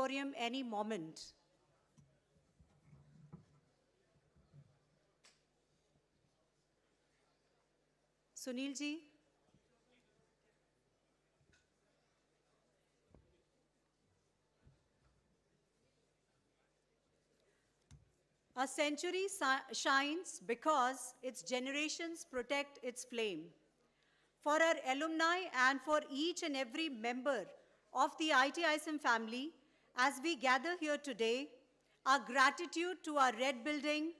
auditorium any moment. Sunil ji. A century shines because its generations protect its flame. For our alumni and for each and every member of the IIT ISM family, as we gather here today, our gratitude to our Red Building,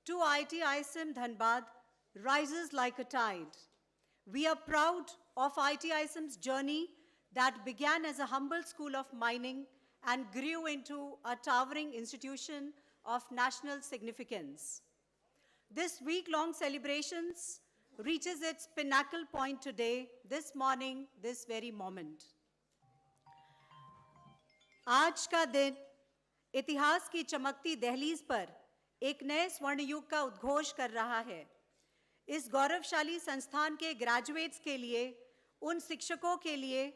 to IIT ISM Dhanbad, rises like a tide. We are proud of IIT ISM's journey that began as a humble school of mining and grew into a towering institution of national significance. This week-long celebrations reaches its pinnacle point today, this morning, this very moment. आज का दिन इतिहास की चमकती दहलीज पर एक नए स्वर्ण युग का उद्घोष कर रहा है। इस गौरवशाली संस्थान के ग्रेजुएट्स के लिए, उन शिक्षकों के लिए,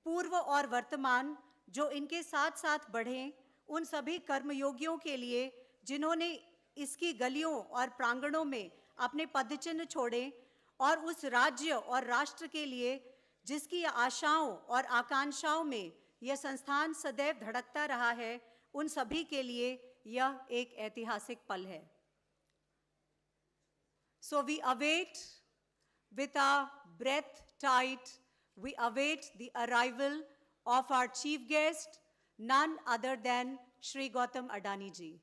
पूर्व और वर्तमान, जो इनके साथ साथ बढ़े, उन सभी कर्मयोगियों के लिए जिन्होंने इसकी गलियों और प्रांगणों में अपने पदचिन्ह छोड़े, और उस राज्य और राष्ट्र के लिए जिसकी आशाओं और आकांक्षाओं में यह संस्थान सदैव धड़कता रहा है, उन सभी के लिए यह एक ऐतिहासिक पल है। So we await with our breath tight, we await the arrival of our chief guest, none other than Shri Gautam Adani ji.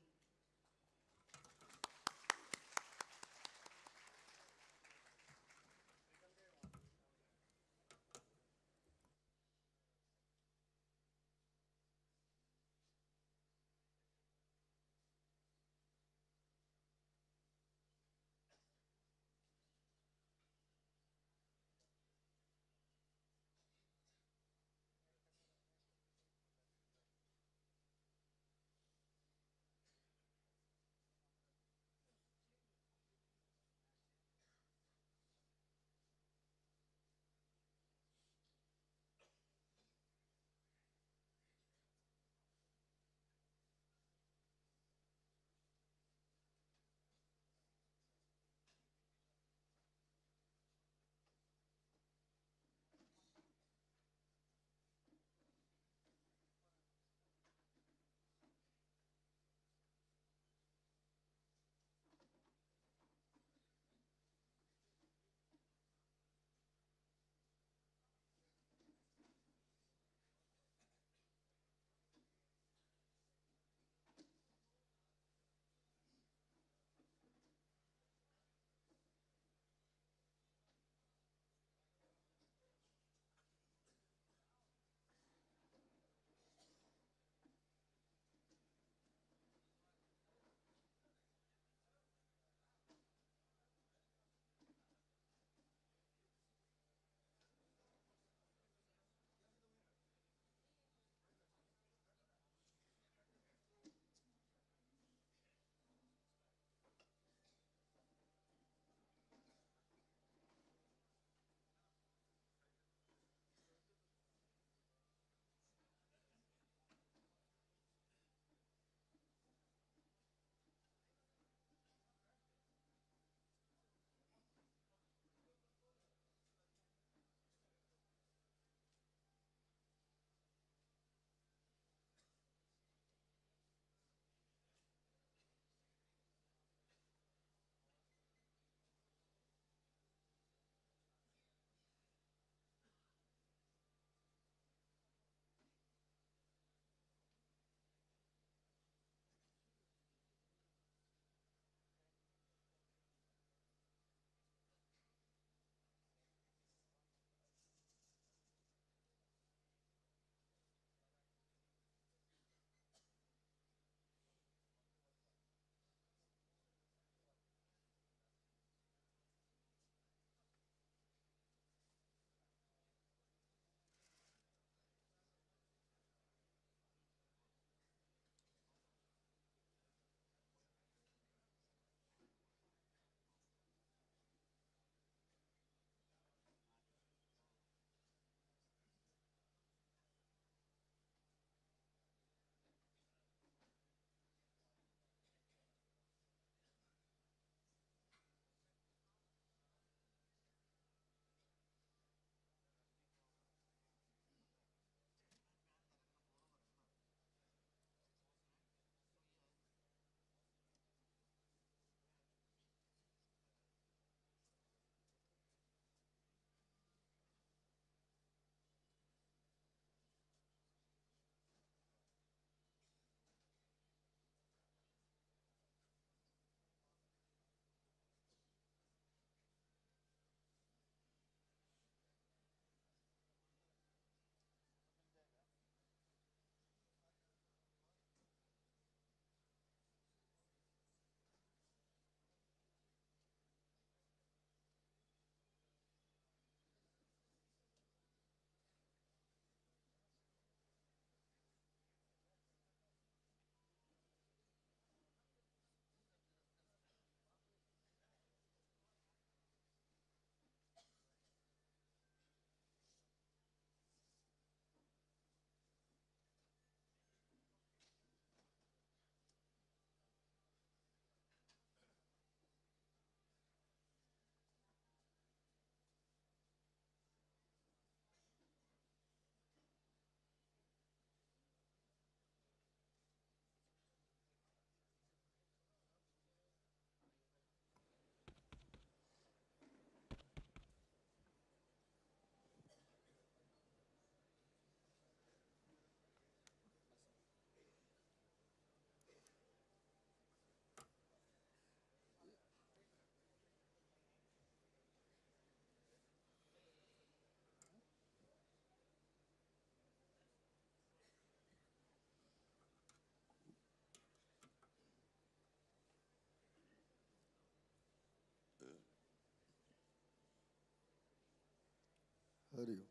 Hari ओम।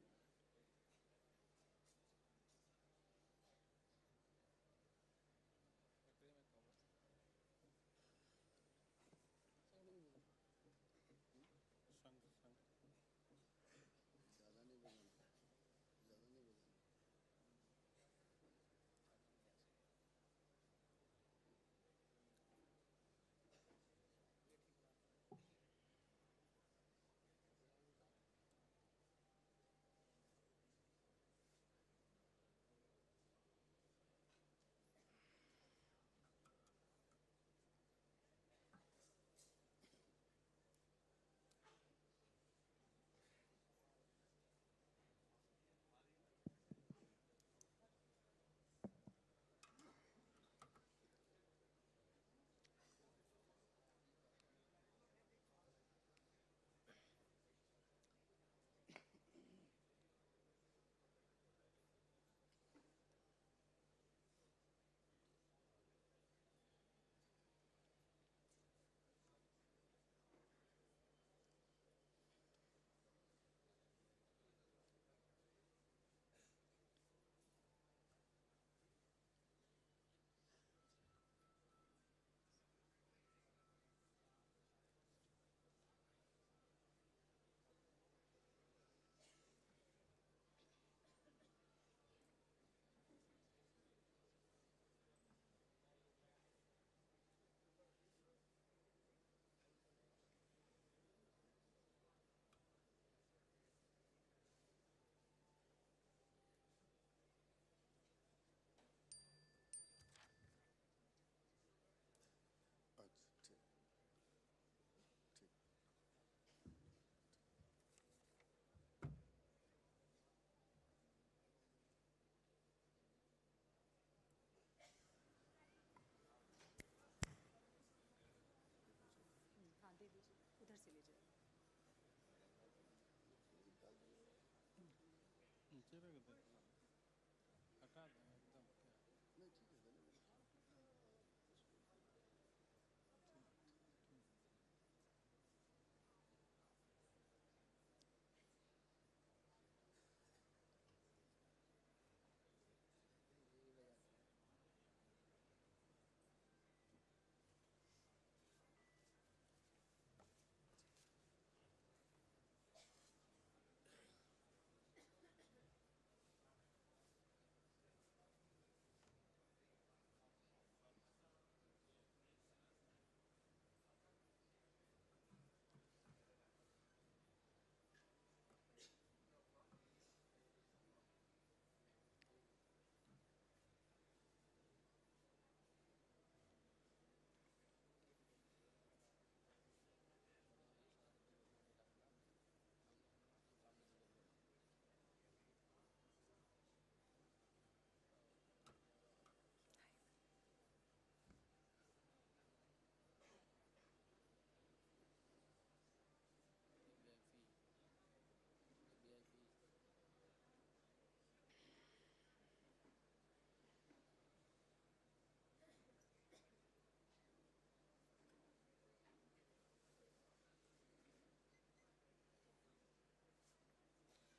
अच्छा, ठीक ठीक। हाँ दे दीजिए, उधर से ले जाइए। नीचे रख दे, हटा दे एकदम क्या। नहीं ठीक है, धन्यवाद।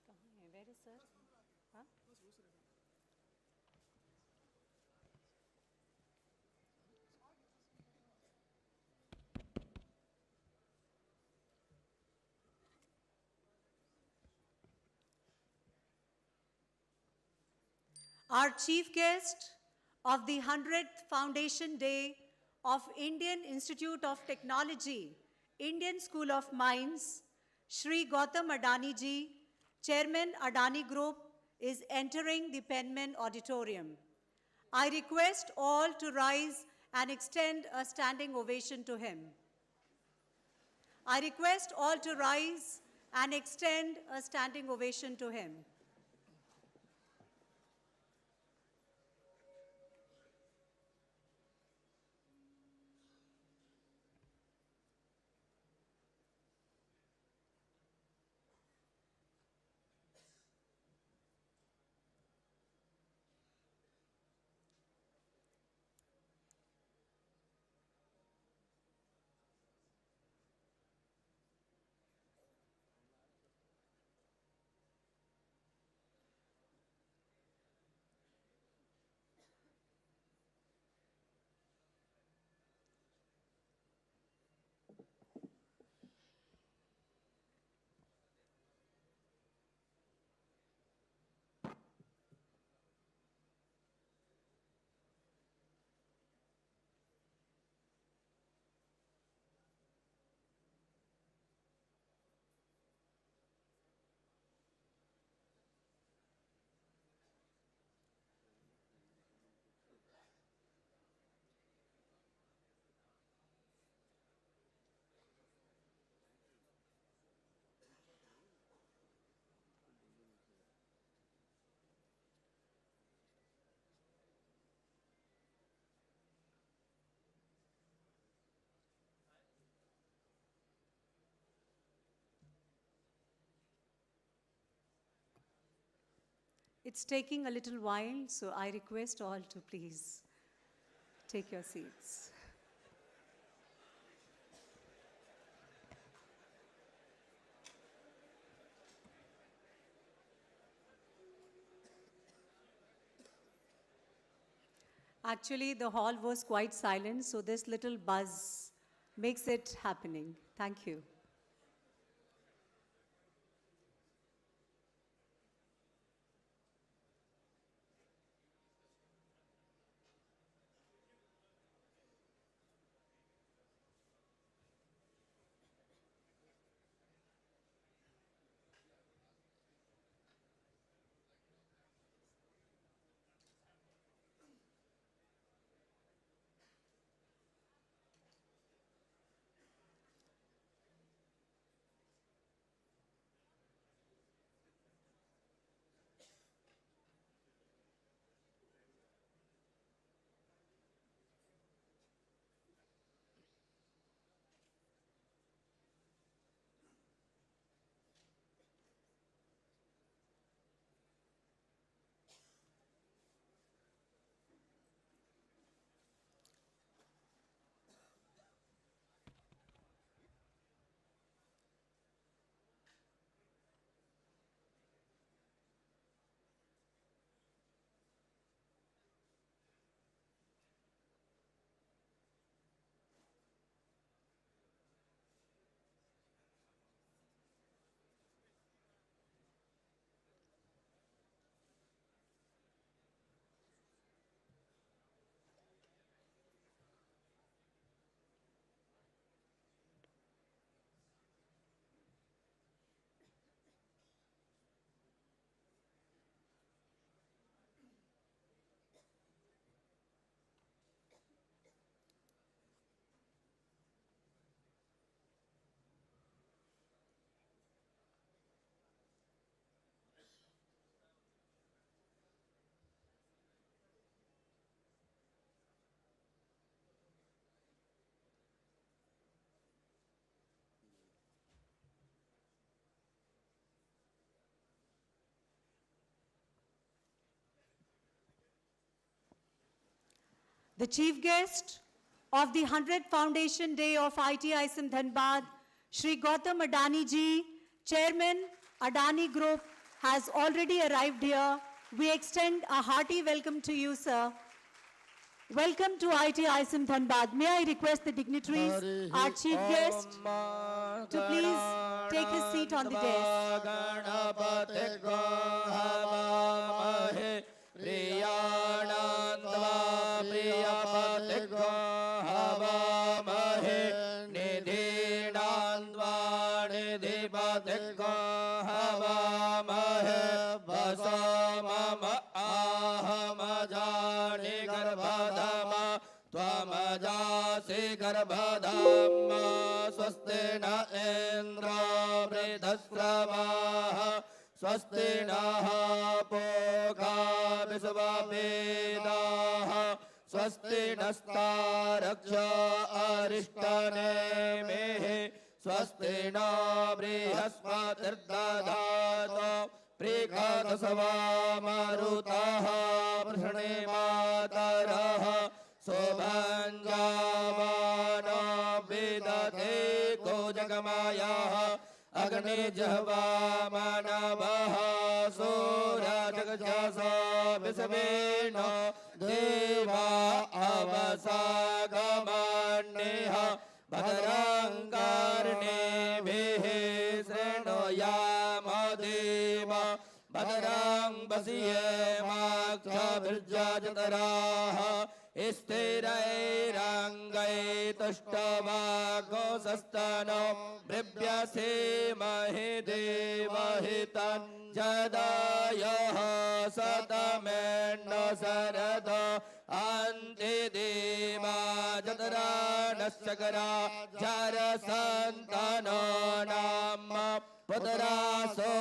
कहाँ है, वेर इज सर? हाँ, our chief guest of the 100th Foundation Day of Indian Institute of Technology, Indian School of Mines, Shri Gautam Adani ji, Chairman Adani Group, is entering the Penman Auditorium. I request all to rise and extend a standing ovation to him. I request all to rise and extend a standing ovation to him. It's taking a little while, so I request all to please take your seats. Actually, the hall was quite silent, so this little buzz makes it happening. Thank you. The chief guest of the 100th Foundation Day of IIT ISM Dhanbad, Shri Gautam Adani ji, Chairman Adani Group, has already arrived here. We extend a hearty welcome to you, sir. Welcome to IIT ISM Dhanbad. May I request the dignitaries, our chief guest, to please take his seat on the dais. गर्भधाम स्वस्ति न इंद्र वृद्धश्रवाः स्वस्ति नः पूषा विश्ववेदाः स्वस्ति नस्तारक्ष्य अरिष्टनेमिः स्वस्ति न बृहस्पतिर्दधातु प्रीकादशवामरुतः वृषणे मातरः शोभञ्जावानो विदधे को जगमायाः अग्निजह्वा मानवः सूरजगजसा विश्वेनो देवा अवसागमन्यः भद्रङ्गार्णेभिः शृणुयाम देव भद्रं पश्येमाक्षभिर्जतराः स्थिरैरङ्गैतुष्टवागोसस्तनो बिभ्यसेमहि देवहितं जदायः शतमेन्न शरद अन्तिदेवा जतरा नश्चकरा जरसन्तनो नाम पुत्रासो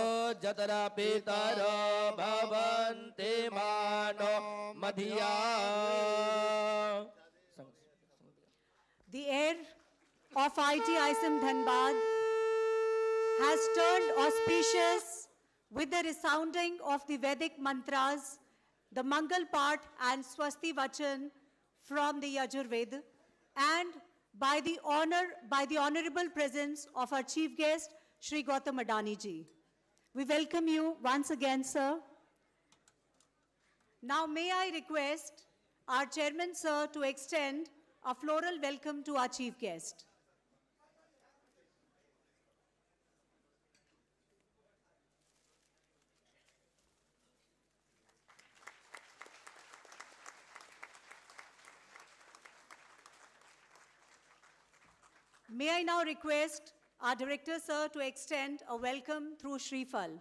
जतरा पितरो भवन्ति मानो Madhiya. The air of IIT ISM Dhanbad has turned auspicious with the resounding of the Vedic mantras, the Mangal Part and Swasti Vachan from the Yajurveda, and by the honorable presence of our chief guest, Shri Gautam Adani ji. We welcome you once again, sir. Now may I request our chairman, sir, to extend a floral welcome to our chief guest. May I now request our director, sir, to extend a welcome through Shrifal.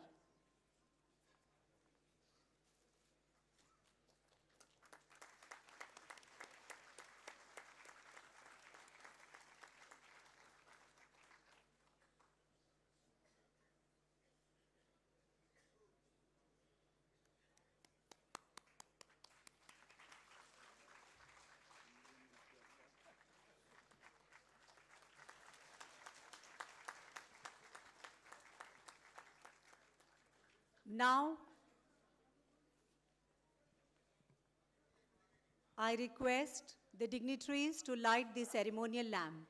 Now, I request the dignitaries to light the ceremonial lamp.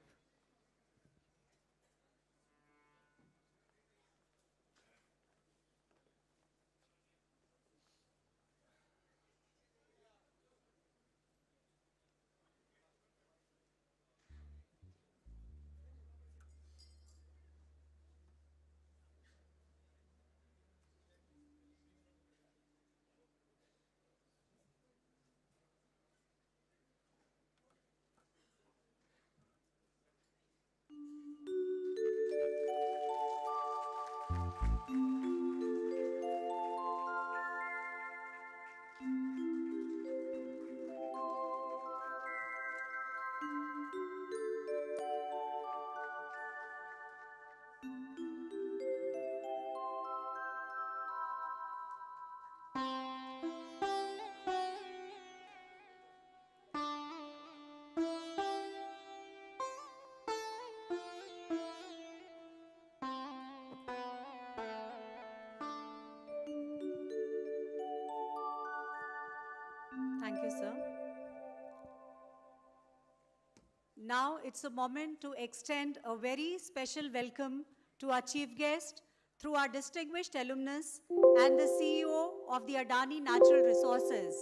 Thank you, sir. Now it's a moment to extend a very special welcome to our chief guest through our distinguished alumnus and the CEO of the Adani Natural Resources.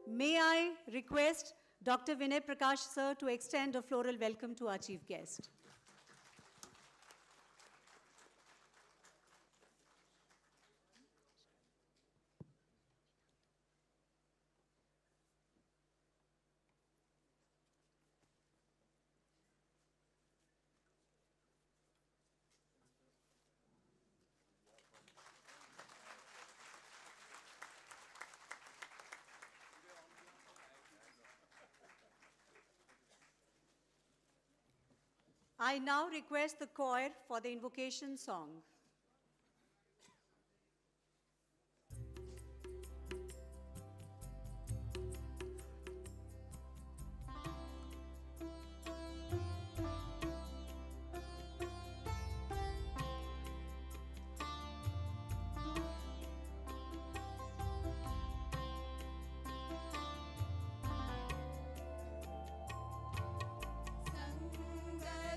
May I request Dr. Vinay Prakash, sir, to extend a floral welcome to our chief guest. I now request the choir for the invocation song.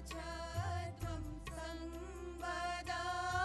Sangachadvam Sangvada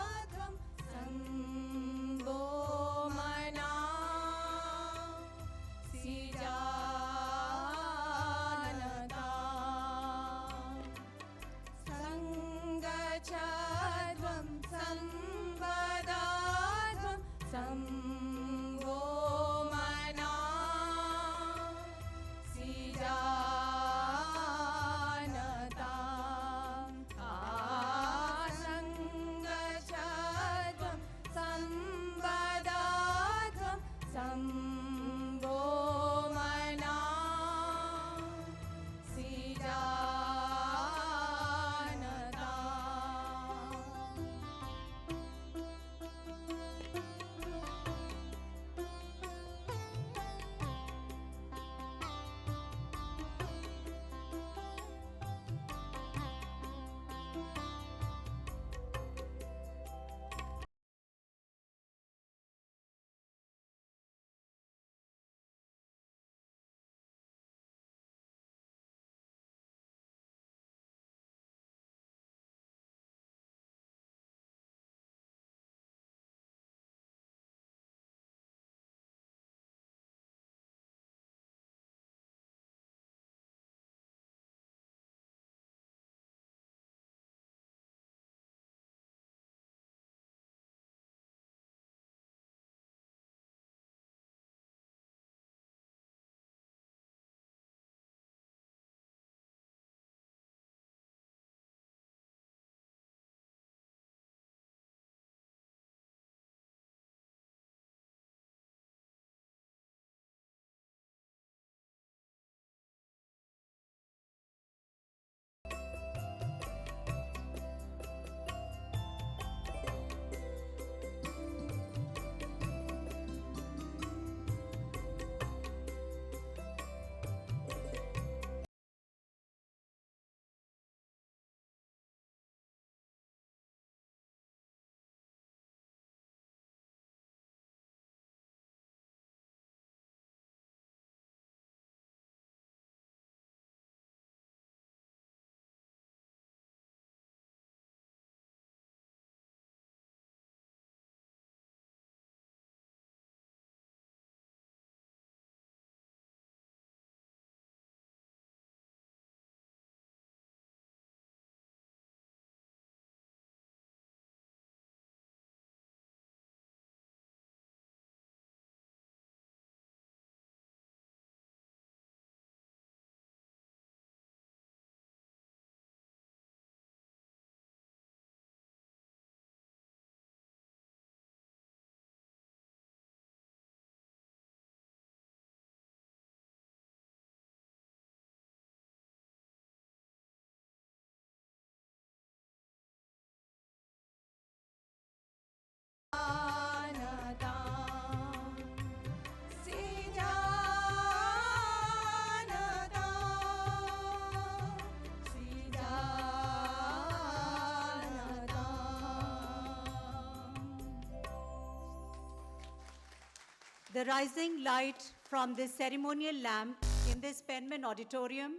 The rising light from this ceremonial lamp in this Penman auditorium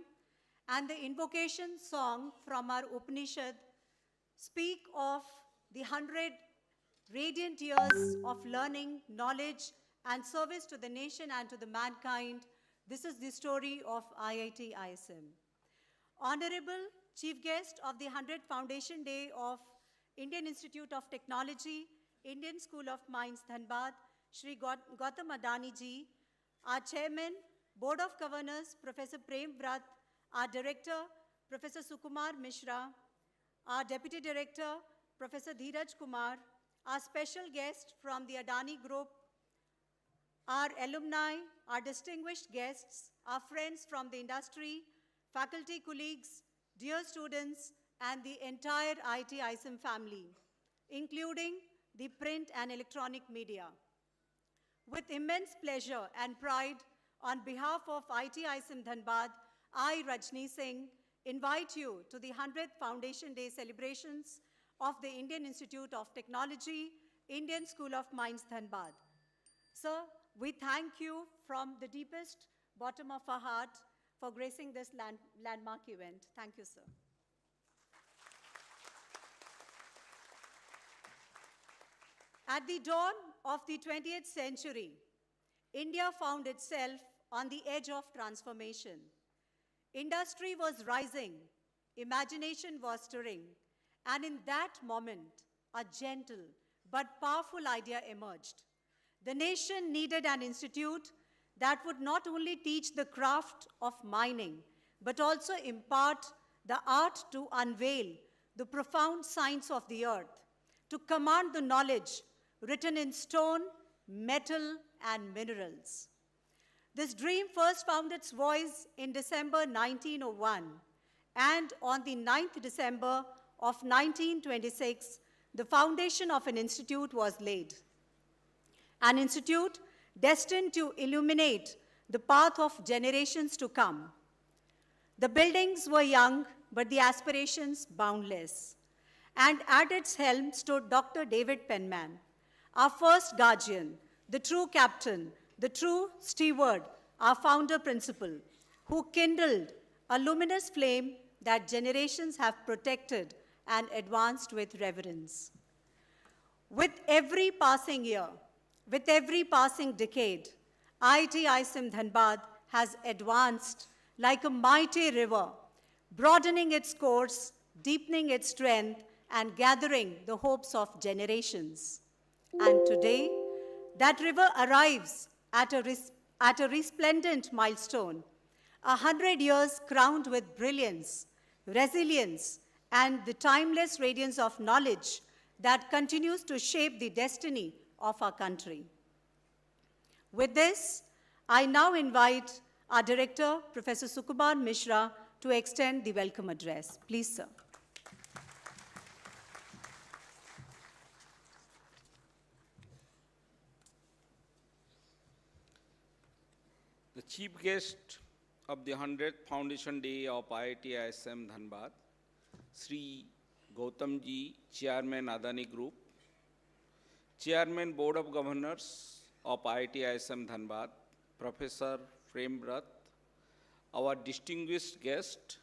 and the invocation song from our Upanishad speak of the 100 radiant years of learning, knowledge, and service to the nation and to the mankind. This is the story of IIT ISM. Honorable Chief Guest of the 100th Foundation Day of Indian Institute of Technology, Indian School of Mines, Dhanbad, Shri Gautam Adani ji, our Chairman, Board of Governors, Professor Prem Vrat, our Director, Professor Sukumar Mishra, our Deputy Director, Professor Dheeraj Kumar, our special guest from the Adani Group, our alumni, our distinguished guests, our friends from the industry, faculty colleagues, dear students, and the entire IIT ISM family, including the print and electronic media. With immense pleasure and pride, on behalf of IIT ISM Dhanbad, I, Rajni Singh, invite you to the 100th Foundation Day celebrations of the Indian Institute of Technology, Indian School of Mines, Dhanbad. Sir, we thank you from the deepest bottom of our heart for gracing this landmark event. Thank you, sir. At the dawn of the 20th century, India found itself on the edge of transformation. Industry was rising, imagination was stirring, and in that moment, a gentle but powerful idea emerged. The nation needed an institute that would not only teach the craft of mining, but also impart the art to unveil the profound science of the earth, to command the knowledge written in stone, metal, and minerals. This dream first found its voice in December 1901, and on the 9th December of 1926, the foundation of an institute was laid. An institute destined to illuminate the path of generations to come. The buildings were young, but the aspirations boundless. And at its helm stood Dr. David Penman, our first guardian, the true captain, the true steward, our founder principal, who kindled a luminous flame that generations have protected and advanced with reverence. With every passing year, with every passing decade, IIT ISM Dhanbad has advanced like a mighty river, broadening its course, deepening its strength, and gathering the hopes of generations. And today, that river arrives at a resplendent milestone, 100 years crowned with brilliance, resilience, and the timeless radiance of knowledge that continues to shape the destiny of our country. With this, I now invite our Director, Professor Sukumar Mishra, to extend the welcome address. Please, sir. The chief guest of the 100th Foundation Day of IIT ISM Dhanbad, Sri Gautam ji, Chairman Adani Group, Chairman Board of Governors of IIT ISM Dhanbad, Professor Prem Vrat, our distinguished guest,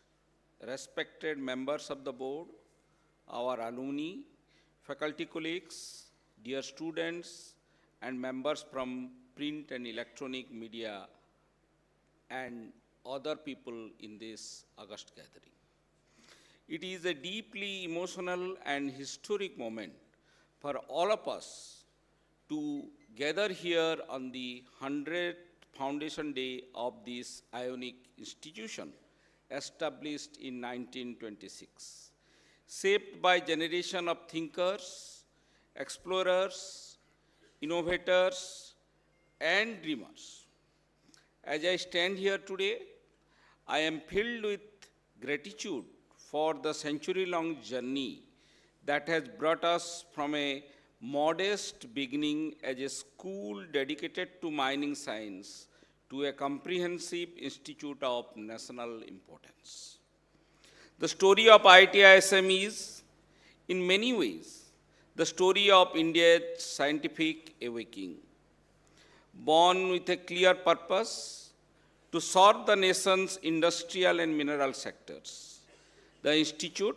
respected members of the board, our alumni, faculty colleagues, dear students, and members from print and electronic media, and other people in this august gathering. It is a deeply emotional and historic moment for all of us to gather here on the 100th Foundation Day of this ionic institution, established in 1926, shaped by generation of thinkers, explorers, innovators, and dreamers. As I stand here today, I am filled with gratitude for the century-long journey that has brought us from a modest beginning as a school dedicated to mining science to a comprehensive institute of national importance. The story of IIT ISM is, in many ways, the story of India's scientific awakening. born with a clear purpose to serve the nation's industrial and mineral sectors. The institute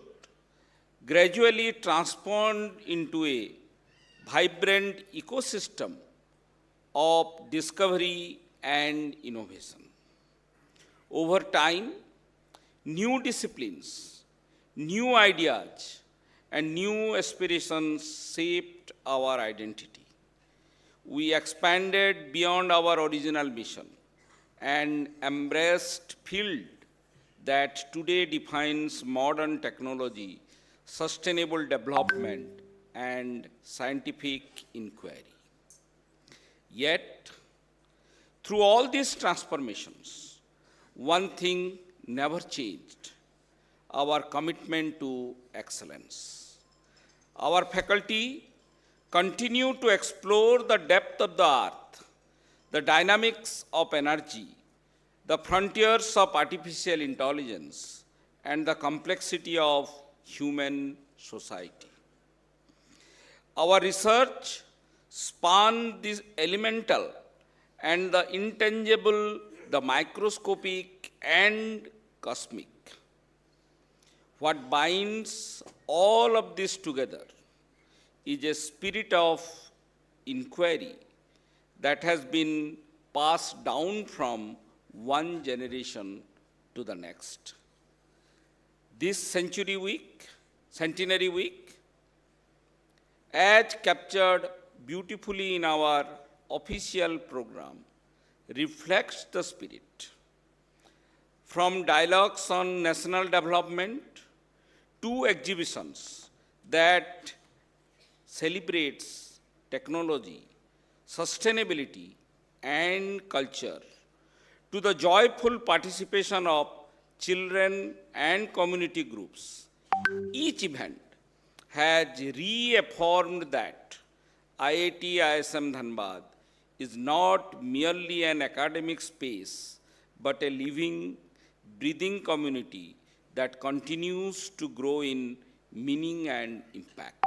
gradually transformed into a vibrant ecosystem of discovery and innovation. Over time, new disciplines, new ideas, and new aspirations shaped our identity. We expanded beyond our original mission and embraced field that today defines modern technology, sustainable development, and scientific inquiry. Yet, through all these transformations, one thing never changed: our commitment to excellence. Our faculty continue to explore the depth of the earth, the dynamics of energy, the frontiers of artificial intelligence, and the complexity of human society. Our research spans the elemental and the intangible, the microscopic and cosmic. What binds all of this together is a spirit of inquiry that has been passed down from one generation to the next. This centenary week, as captured beautifully in our official program, reflects the spirit. From dialogues on national development to exhibitions that celebrates technology, sustainability, and culture, to the joyful participation of children and community groups, each event has reaffirmed that IIT ISM Dhanbad is not merely an academic space, but a living, breathing community that continues to grow in meaning and impact.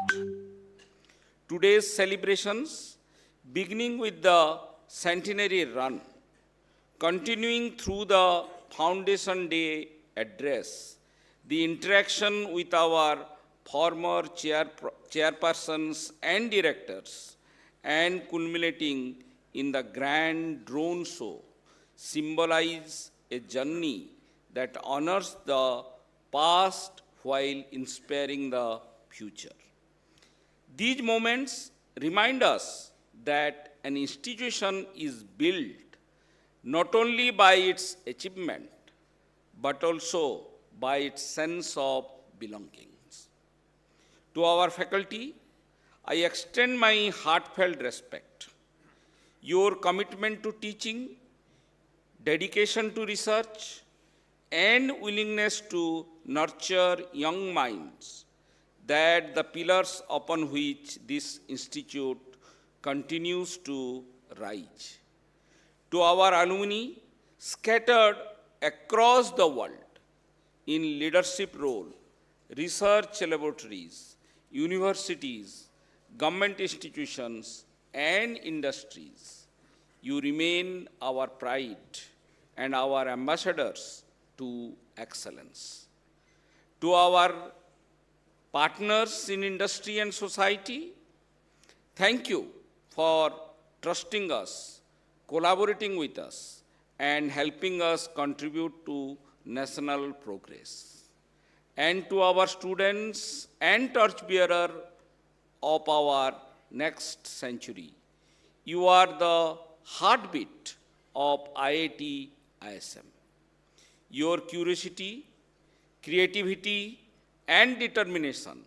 Today's celebrations, beginning with the centenary run, continuing through the Foundation Day address, the interaction with our former chairpersons and directors, and culminating in the grand drone show, symbolize a journey that honors the past while inspiring the future. These moments remind us that an institution is built not only by its achievement, but also by its sense of belongings. To our faculty, I extend my heartfelt respect. Your commitment to teaching, dedication to research, and willingness to nurture young minds that the pillars upon which this institute continues to rise. To our alumni scattered across the world in leadership role, research laboratories, universities, government institutions, and industries, you remain our pride and our ambassadors to excellence. To our partners in industry and society, thank you for trusting us, collaborating with us, and helping us contribute to national progress. And to our students and torchbearer of our next century, you are the heartbeat of IIT ISM. Your curiosity, creativity, and determination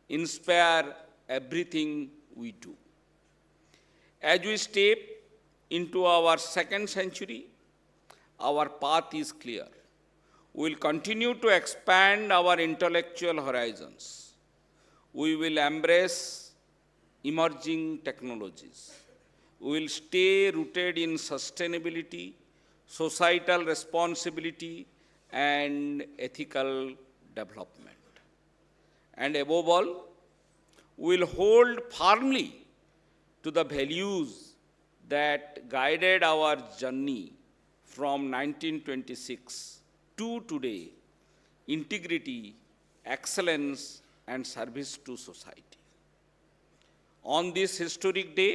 inspire everything we do. As we step into our second century, our path is clear. We will continue to expand our intellectual horizons. We will embrace emerging technologies. We will stay rooted in sustainability, societal responsibility, and ethical development. And above all, we will hold firmly to the values that guided our journey from 1926 to today: integrity, excellence, and service to society. On this historic day,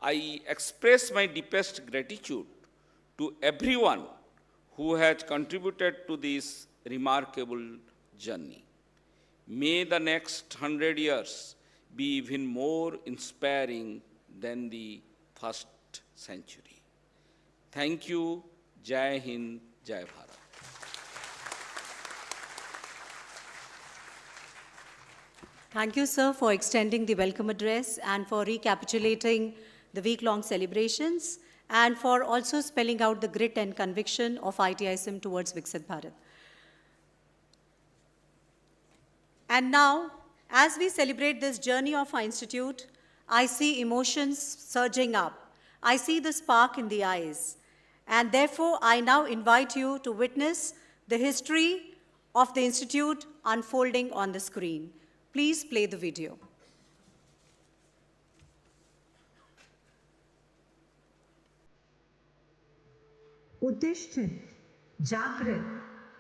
I express my deepest gratitude to everyone who has contributed to this remarkable journey. May the next 100 years be even more inspiring than the first century. Thank you. Jai Hind, Jai Bharat. Thank you, sir, for extending the welcome address and for recapitulating the week-long celebrations and for also spelling out the grit and conviction of IIT-ISM towards Viksit Bharat. And now, as we celebrate this journey of our institute, I see emotions surging up. I see the spark in the eyes. And therefore, I now invite you to witness the history of the institute unfolding on the screen. Please play the video. Uttishthit, Jagrat,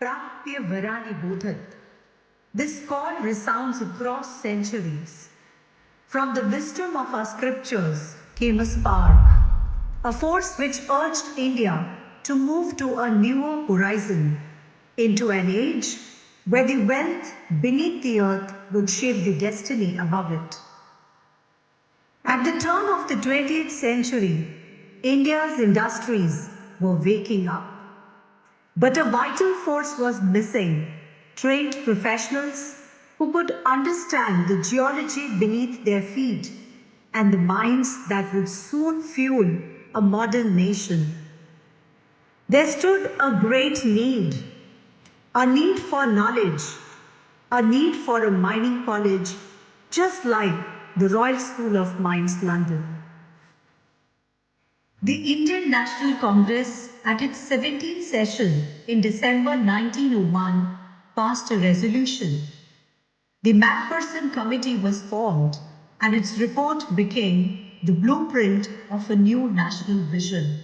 Prapya Varani Bodhat. This call resounds across centuries. From the wisdom of our scriptures came a spark, a force which urged India to move to a newer horizon, into an age where the wealth beneath the earth would shape the destiny above it. At the turn of the 20th century, India's industries were waking up. But a vital force was missing: trained professionals who could understand the geology beneath their feet and the minds that would soon fuel a modern nation. There stood a great need, a need for knowledge, a need for a mining college, just like the Royal School of Mines, London. The Indian National Congress, at its 17th session in December 1901, passed a resolution. The Macpherson Committee was formed, and its report became the blueprint of a new national vision.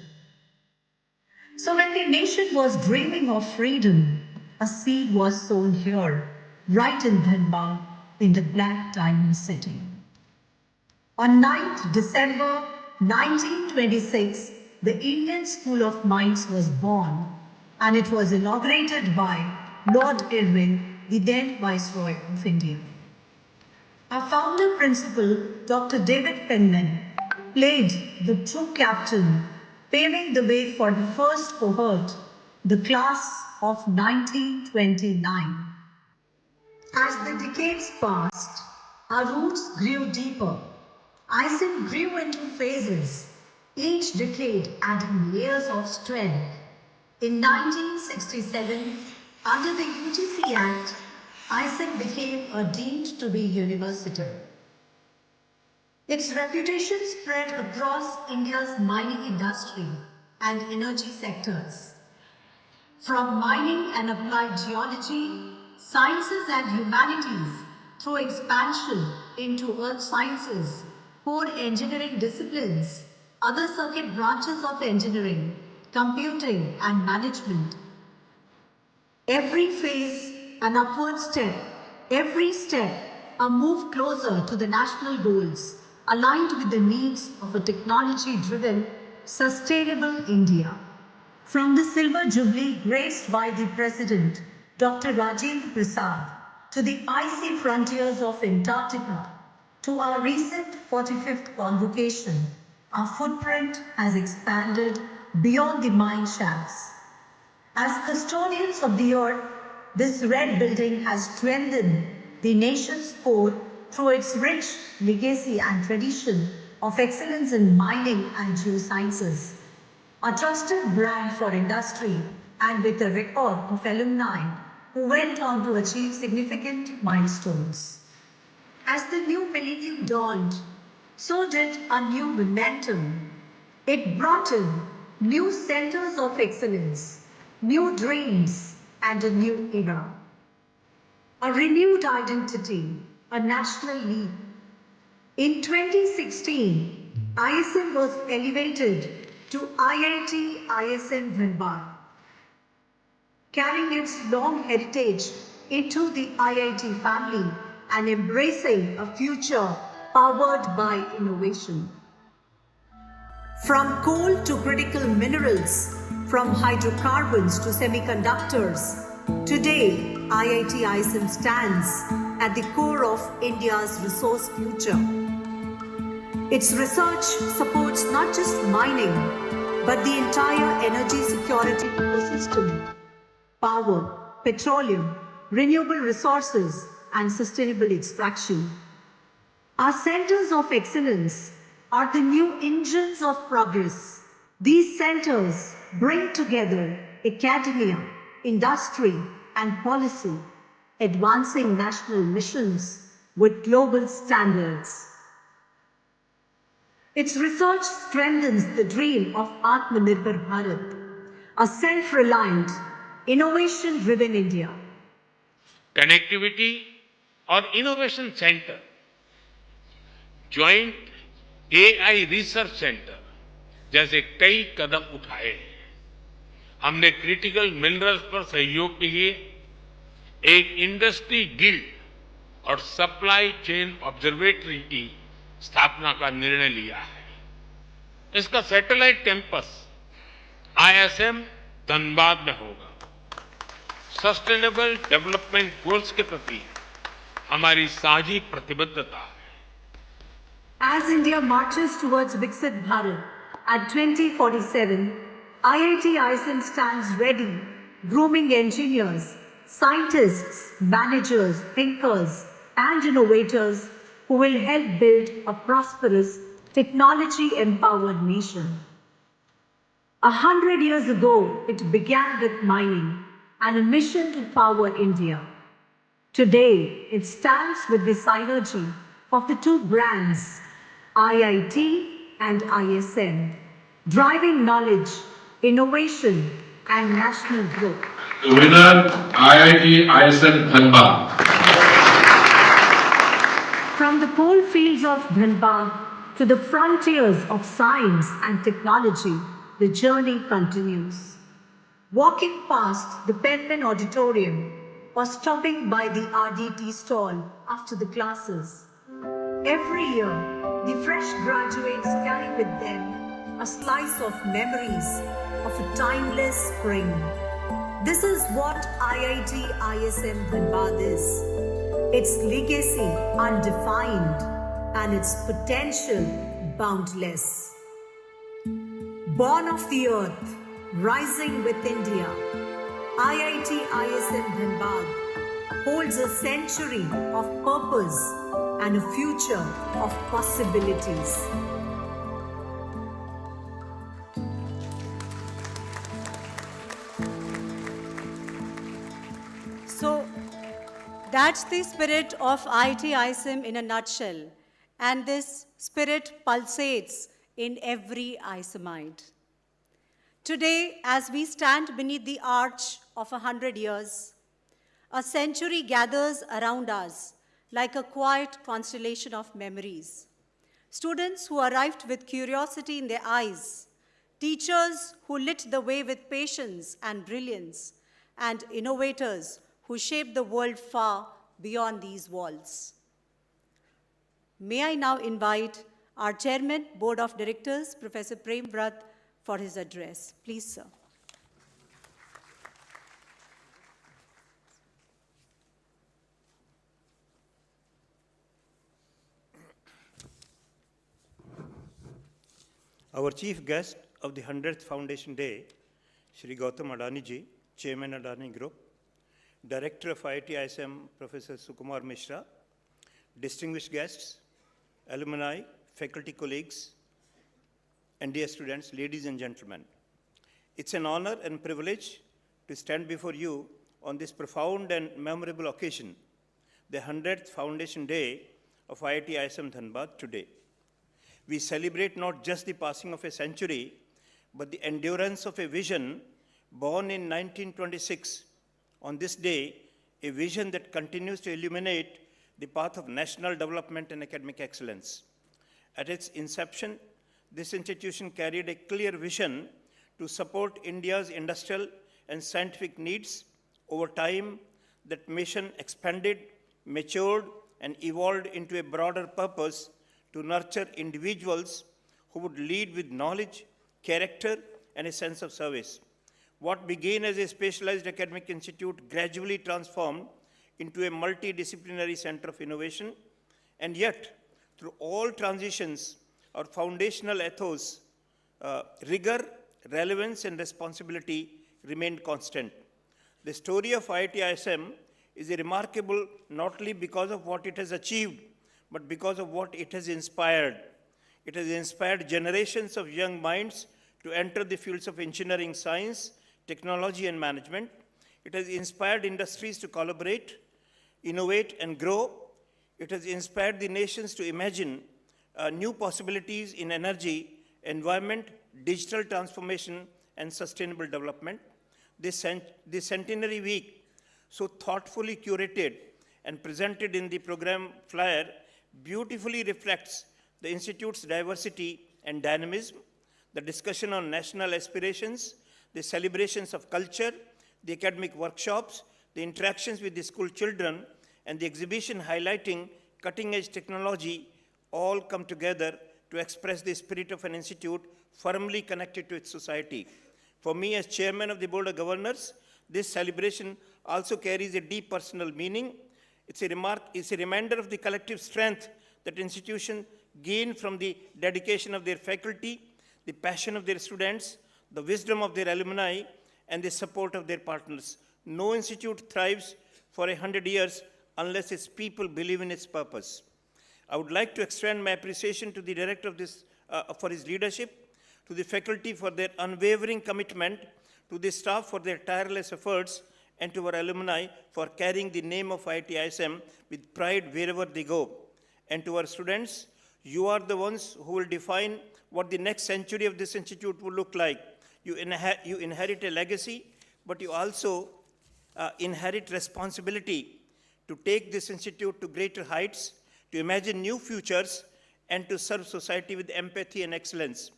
So when the nation was dreaming of freedom, a seed was sown here, right in Dhanbad, in the Black Diamond City. On 9th December 1926, the Indian School of Mines was born, and it was inaugurated by Lord Irwin, the then Viceroy of India. Our founder principal, Dr. David Penman, played the true captain, paving the way for the first cohort, the class of 1929. As the decades passed, our roots grew deeper. ISM grew into phases, each decade adding layers of strength. In 1967, under the UGC Act, ISM became a deemed to be university. Its reputation spread across India's mining industry and energy sectors. From mining and applied geology, sciences and humanities, through expansion into earth sciences, core engineering disciplines, other circuit branches of engineering, computing and management. Every phase, an upward step, every step, a move closer to the national goals, aligned with the needs of a technology-driven, sustainable India. From the Silver Jubilee graced by the President, Dr. Rajendra Prasad, to the icy frontiers of Antarctica, to our recent 45th convocation, our footprint has expanded beyond the mine shafts. As custodians of the earth, this red building has strengthened the nation's core through its rich legacy and tradition of excellence in mining and geosciences. A trusted brand for industry and with a record of alumni who went on to achieve significant milestones. As the new millennium dawned, so did a new momentum. It brought in new centers of excellence, new dreams, and a new era. A renewed identity, a national leap. In 2016, ISM was elevated to IIT ISM Dhanbad, carrying its long heritage into the IIT family and embracing a future powered by innovation. From coal to critical minerals, from hydrocarbons to semiconductors, today IIT ISM stands at the core of India's resource future. Its research supports not just mining, but the entire energy security ecosystem: power, petroleum, renewable resources, and sustainable extraction. Our centers of excellence are the new engines of progress. These centers bring together academia, industry, and policy, advancing national missions with global standards. Its research strengthens the dream of Atmanirbhar Bharat, a self-reliant, innovation-driven India. Connectivity और innovation center, joint AI research center जैसे कई कदम उठाए हैं। हमने critical minerals पर सहयोग के लिए एक इंडस्ट्री गिल्ड और सप्लाई चेन ऑब्जर्वेटरी की स्थापना का निर्णय लिया है। इसका सैटेलाइट कैंपस आईएसएम धनबाद में होगा। सस्टेनेबल डेवलपमेंट गोल्स के प्रति हमारी साझी प्रतिबद्धता है। As India marches towards Viksit Bharat at 2047, IIT ISM stands ready, grooming engineers, scientists, managers, thinkers, and innovators who will help build a prosperous, technology-empowered nation. 100 years ago, it began with mining and a mission to power India. Today, it stands with the synergy of the two brands, IIT and ISM, driving knowledge, innovation, and national growth. The winner, IIT ISM Dhanbad. From the coal fields of Dhanbad to the frontiers of science and technology, the journey continues. Walking past the Penman Auditorium or stopping by the RDT stall after the classes, every year, the fresh graduates carry with them a slice of memories of a timeless spring. This is what IIT ISM Dhanbad is. Its legacy undefined and its potential boundless. Born of the earth, rising with India, IIT ISM Dhanbad holds a century of purpose and a future of possibilities. So that's the spirit of IIT ISM in a nutshell. And this spirit pulsates in every ISMite. Today, as we stand beneath the arch of 100 years, a century gathers around us like a quiet constellation of memories. Students who arrived with curiosity in their eyes, teachers who lit the way with patience and brilliance, and innovators who shaped the world far beyond these walls. May I now invite our Chairman, Board of Directors, Professor Prem Vrat, for his address. Please, sir. Our chief guest of the 100th Foundation Day, Shri Gautam Adani ji, Chairman Adani Group, Director of IIT ISM, Professor Sukumar Mishra, distinguished guests, alumni, faculty colleagues, and dear students, ladies and gentlemen. It's an honor and privilege to stand before you on this profound and memorable occasion, the 100th Foundation Day of IIT ISM Dhanbad today. We celebrate not just the passing of a century, but the endurance of a vision born in 1926. On this day, a vision that continues to illuminate the path of national development and academic excellence. At its inception, this institution carried a clear vision to support India's industrial and scientific needs. Over time, that mission expanded, matured, and evolved into a broader purpose to nurture individuals who would lead with knowledge, character, and a sense of service. What began as a specialized academic institute gradually transformed into a multidisciplinary center of innovation, and yet, through all transitions, our foundational ethos, rigor, relevance, and responsibility remained constant. The story of IIT ISM is remarkable not only because of what it has achieved, but because of what it has inspired. It has inspired generations of young minds to enter the fields of engineering, science, technology, and management. It has inspired industries to collaborate, innovate, and grow. It has inspired the nations to imagine new possibilities in energy, environment, digital transformation, and sustainable development. This centenary week, so thoughtfully curated and presented in the program flyer, beautifully reflects the Institute's diversity and dynamism, the discussion on national aspirations, the celebrations of culture, the academic workshops, the interactions with the school children, and the exhibition highlighting cutting-edge technology all come together to express the spirit of an institute firmly connected to its society. For me, as chairman of the Board of Governors, this celebration also carries a deep personal meaning. It's a reminder of the collective strength that institutions gain from the dedication of their faculty, the passion of their students, the wisdom of their alumni, and the support of their partners. No institute thrives for 100 years unless its people believe in its purpose. I would like to extend my appreciation to the director of this, for his leadership, to the faculty for their unwavering commitment, to the staff for their tireless efforts, and to our alumni for carrying the name of IIT ISM with pride wherever they go. And to our students, you are the ones who will define what the next century of this institute will look like. You inherit a legacy, but you also inherit responsibility to take this institute to greater heights, to imagine new futures, and to serve society with empathy and excellence.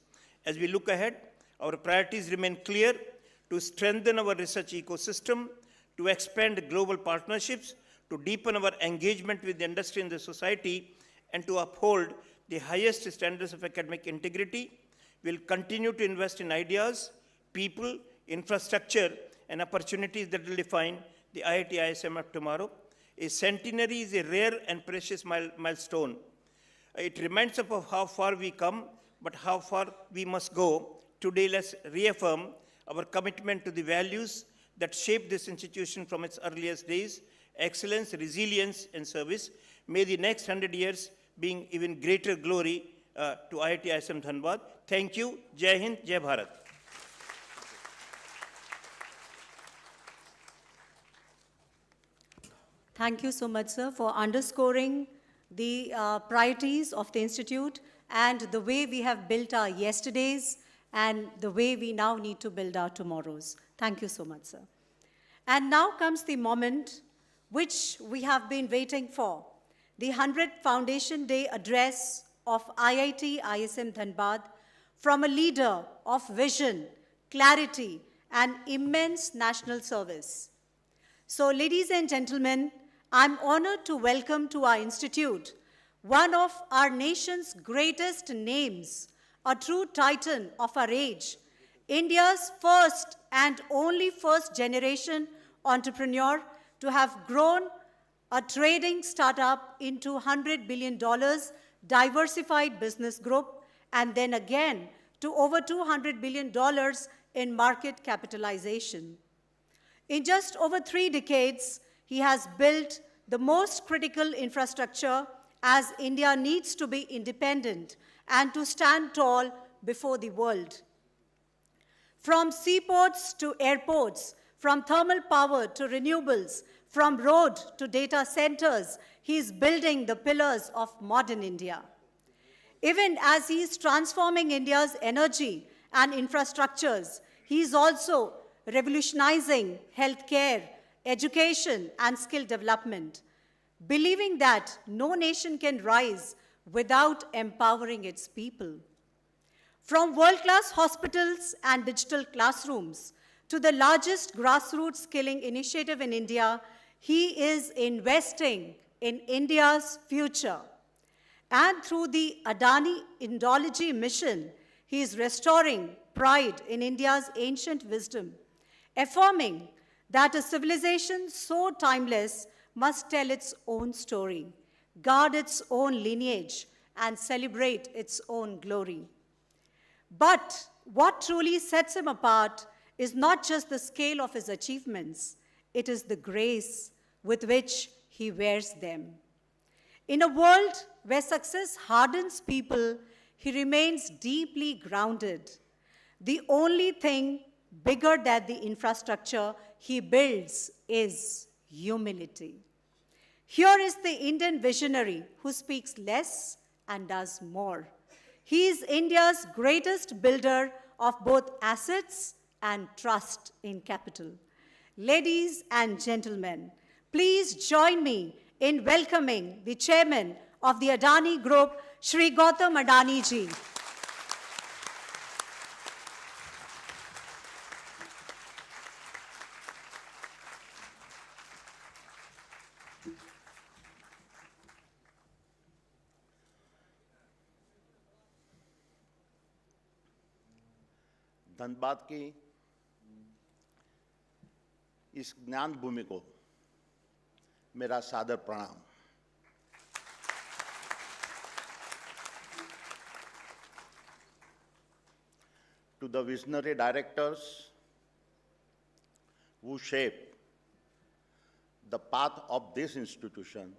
As we look ahead, our priorities remain clear: to strengthen our research ecosystem, to expand global partnerships, to deepen our engagement with the industry and the society, and to uphold the highest standards of academic integrity. We'll continue to invest in ideas, people, infrastructure, and opportunities that will define the IIT ISM of tomorrow. A centenary is a rare and precious milestone. It reminds us of how far we come, but how far we must go. Today, let's reaffirm our commitment to the values that shaped this institution from its earliest days: excellence, resilience, and service. May the next 100 years bring even greater glory to IIT ISM Dhanbad. Thank you. Jai Hind, Jai Bharat. Thank you so much, sir, for underscoring the priorities of the Institute and the way we have built our yesterdays and the way we now need to build our tomorrows. Thank you so much, sir. And now comes the moment which we have been waiting for, the 100th Foundation Day address of IIT ISM Dhanbad from a leader of vision, clarity, and immense national service. So, ladies and gentlemen, I'm honored to welcome to our institute one of our nation's greatest names, a true titan of our age, India's first and only first-generation entrepreneur to have grown a trading startup into $100 billion diversified business group, and then again to over $200 billion in market capitalization. In just over 3 decades, he has built the most critical infrastructure as India needs to be independent and to stand tall before the world. From seaports to airports, from thermal power to renewables, from road to data centers, he is building the pillars of modern India. Even as he is transforming India's energy and infrastructures, he is also revolutionizing healthcare, education, and skill development, believing that no nation can rise without empowering its people. From world-class hospitals and digital classrooms to the largest grassroots skilling initiative in India, he is investing in India's future. And through the Adani Indology mission, he is restoring pride in India's ancient wisdom, affirming that a civilization so timeless must tell its own story, guard its own lineage, and celebrate its own glory. But what truly sets him apart is not just the scale of his achievements, it is the grace with which he wears them. In a world where success hardens people, he remains deeply grounded. The only thing bigger than the infrastructure he builds is humility. Here is the Indian visionary who speaks less and does more. He is India's greatest builder of both assets and trust in capital. Ladies and gentlemen, please join me in welcoming the chairman of the Adani Group, Shri Gautam Adani ji. Dhanbad की इस ज्ञान भूमि को मेरा सादर प्रणाम। To the visionary directors who shape the path of this institution,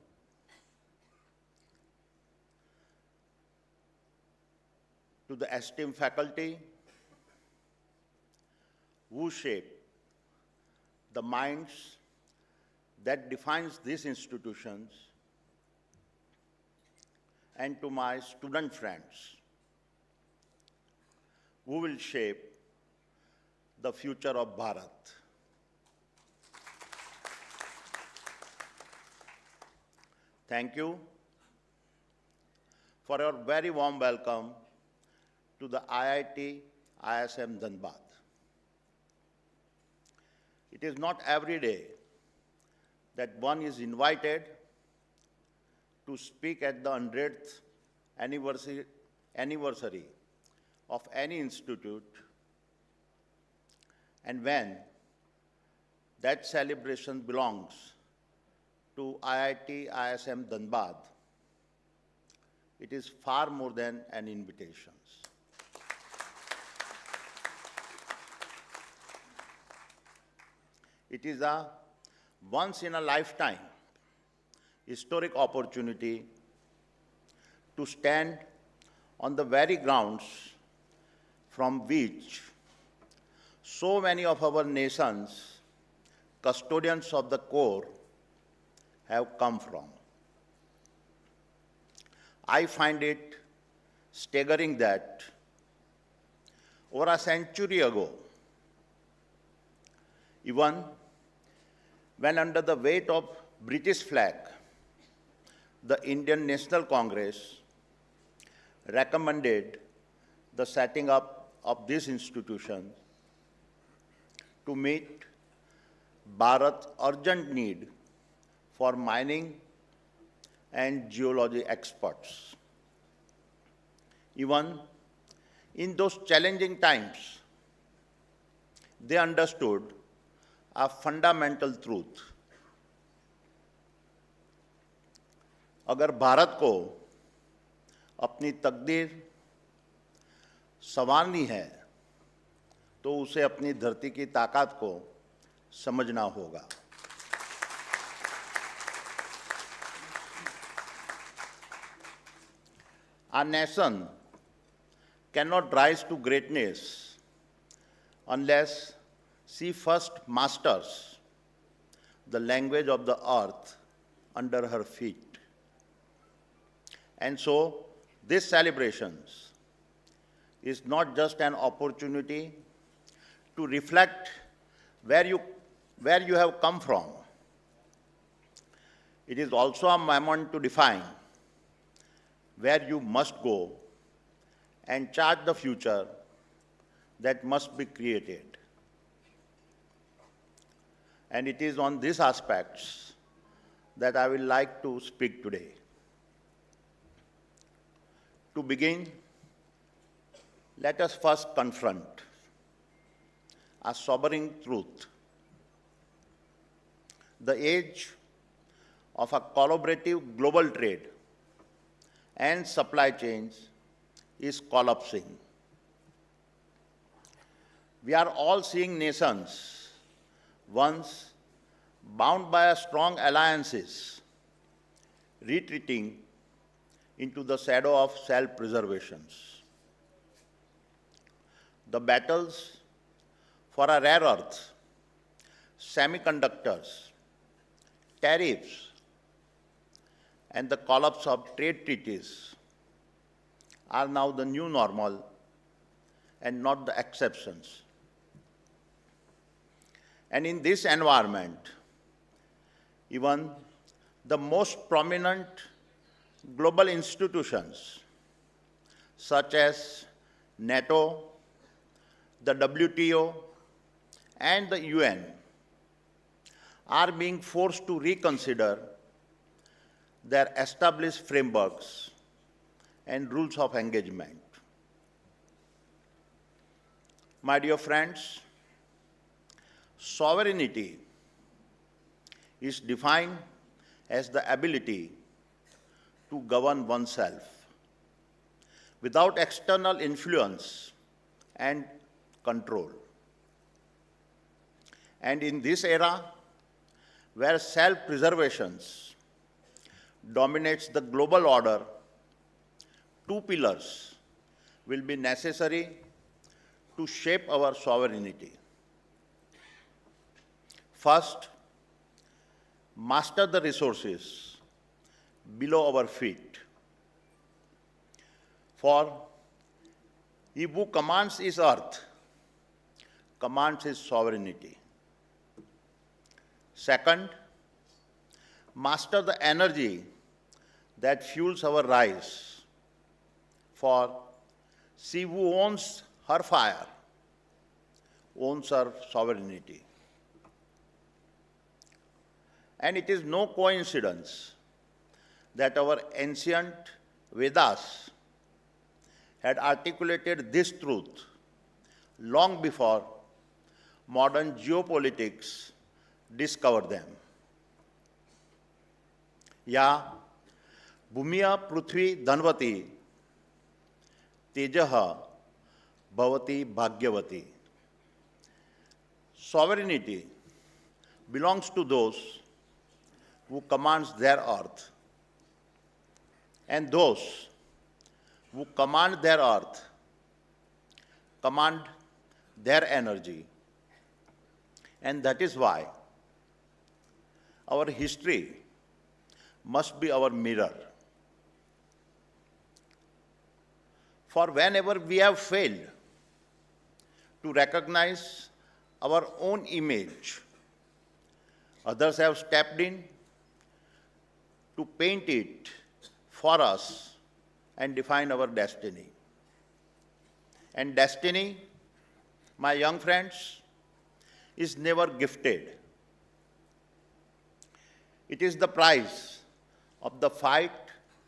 to the esteemed faculty who shape the minds that defines these institutions, and to my student friends who will shape the future of Bharat. Thank you for your very warm welcome to the IIT ISM Dhanbad. It is not every day that one is invited to speak at the 100th anniversary of any institute, and when that celebration belongs to IIT ISM Dhanbad, it is far more than an invitation. It is a once-in-a-lifetime historic opportunity to stand on the very grounds from which so many of our nation's custodians of the core have come from. I find it staggering that over a century ago, even when under the weight of British flag, the Indian National Congress recommended the setting up of this institution to meet Bharat's urgent need for mining and geology experts. Even in those challenging times, they understood a fundamental truth. अगर भारत को अपनी तकदीर संवारनी है तो उसे अपनी धरती की ताकत को समझना होगा। Our nation cannot rise to greatness unless she first masters the language of the earth under her feet. And so, this celebrations is not just an opportunity to reflect where you have come from. It is also a moment to define where you must go and chart the future that must be created. And it is on these aspects that I will like to speak today. To begin, let us first confront a sobering truth. The age of a collaborative global trade and supply chains is collapsing. We are all seeing nations, once bound by strong alliances, retreating into the shadow of self-preservations. The battles for a rare earth, semiconductors, tariffs, and the collapse of trade treaties are now the new normal and not the exceptions. And in this environment, even the most prominent global institutions, such as NATO, the WTO, and the UN, are being forced to reconsider their established frameworks and rules of engagement. My dear friends, sovereignty is defined as the ability to govern oneself without external influence and control. And in this era, where self-preservation dominates the global order, two pillars will be necessary to shape our sovereignty. First, master the resources below our feet. For he who commands his earth commands his sovereignty. Second, master the energy that fuels our rise. For she who owns her fire owns her sovereignty. And it is no coincidence that our ancient Vedas had articulated this truth long before modern geopolitics discovered them. या भूमिया पृथ्वी धनवती तेजः भवति भाग्यवती. Sovereignty belongs to those who commands their earth, and those who command their earth command their energy. And that is why our history must be our mirror. For whenever we have failed to recognize our own image, others have stepped in to paint it for us and define our destiny. And destiny, my young friends, is never gifted. It is the price of the fight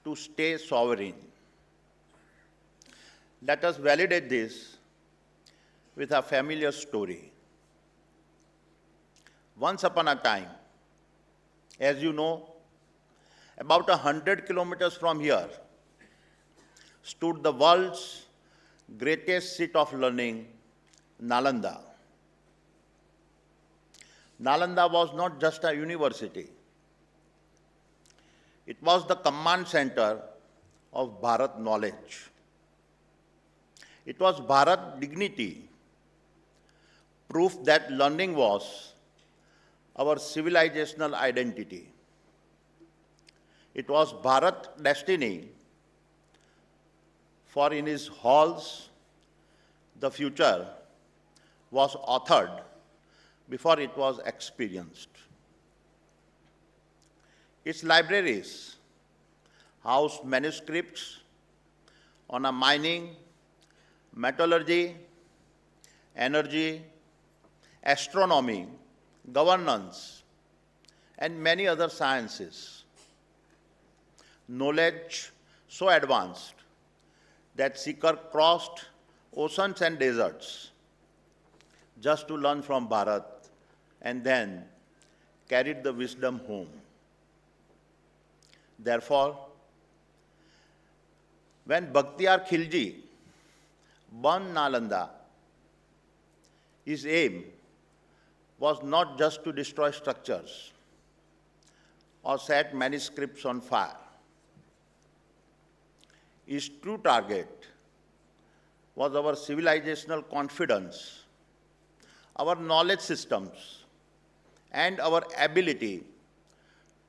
to stay sovereign. Let us validate this with a familiar story. Once upon a time, as you know, about 100 kilometers from here stood the world's greatest seat of learning, Nalanda. Nalanda was not just a university. It was the command center of Bharat knowledge. It was Bharat dignity, proof that learning was our civilizational identity. It was Bharat destiny, for in his halls, the future was authored before it was experienced. Its libraries housed manuscripts on a mining metallurgy, energy, astronomy, governance, and many other sciences. Knowledge so advanced that seekers crossed oceans and deserts just to learn from Bharat and then carried the wisdom home. Therefore, when Bhaktiar Khilji burned Nalanda, his aim was not just to destroy structures or set manuscripts on fire. His true target was our civilizational confidence, our knowledge systems, and our ability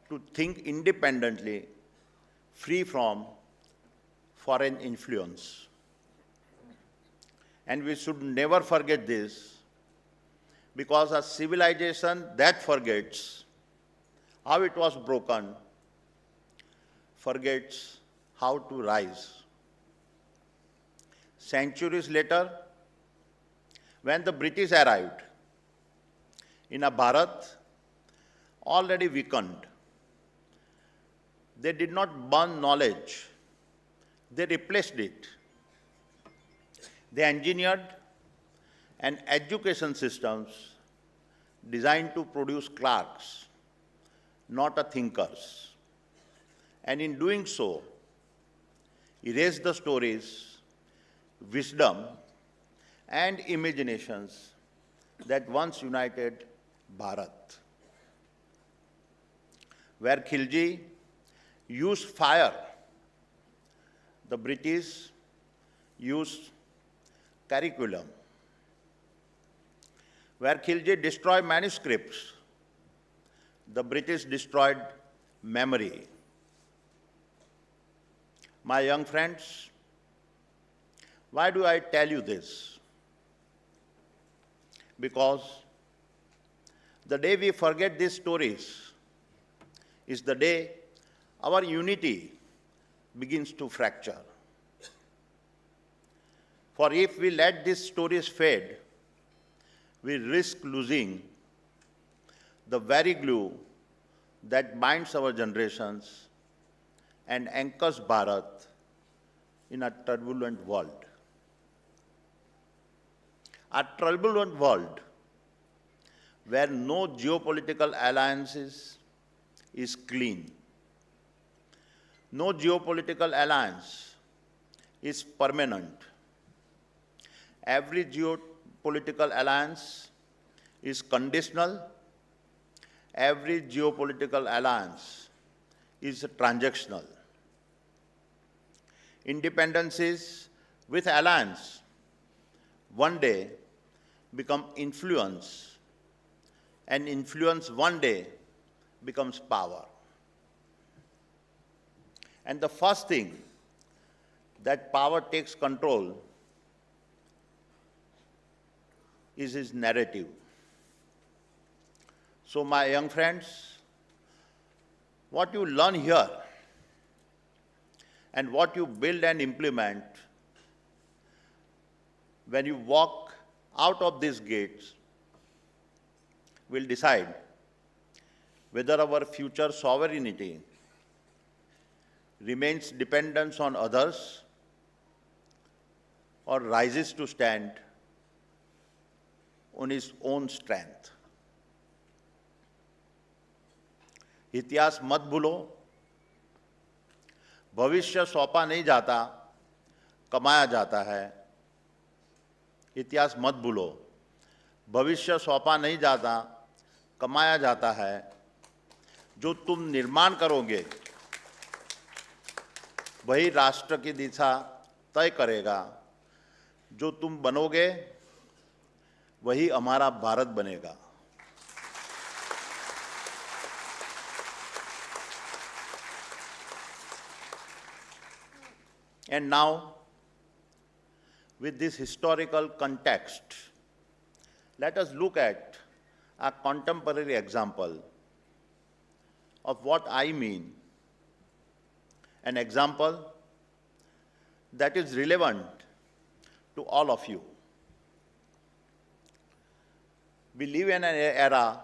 to think independently, free from foreign influence. And we should never forget this, because a civilization that forgets how it was broken forgets how to rise. Centuries later, when the British arrived in a Bharat already weakened, they did not burn knowledge, they replaced it. They engineered an education systems designed to produce clerks, not a thinkers. And in doing so, erased the stories, wisdom, and imaginations that once united Bharat. Where Khilji used fire, the British used curriculum. Where Khilji destroyed manuscripts, the British destroyed memory. My young friends, why do I tell you this? Because the day we forget these stories is the day our unity begins to fracture. For if we let these stories fade, we risk losing the very glue that binds our generations and anchors Bharat in a turbulent world. A turbulent world where no geopolitical alliances is clean. No geopolitical alliance is permanent. Every geopolitical alliance is conditional. Every geopolitical alliance is transactional. Independencies with alliance one day become influence, and influence one day becomes power. And the first thing that power takes control is his narrative. So my young friends, what you learn here and what you build and implement when you walk out of these gates will decide whether our future sovereignty remains dependent on others or rises to stand on its own strength. इतिहास मत भूलो, भविष्य सौंपा नहीं जाता, कमाया जाता है. इतिहास मत भूलो, भविष्य सौंपा नहीं जाता, कमाया जाता है. जो तुम निर्माण करोगे वही राष्ट्र की दिशा तय करेगा. जो तुम बनोगे वही हमारा भारत बनेगा. And now, with this historical context, let us look at a contemporary example of what I mean, an example that is relevant to all of you. We live in an era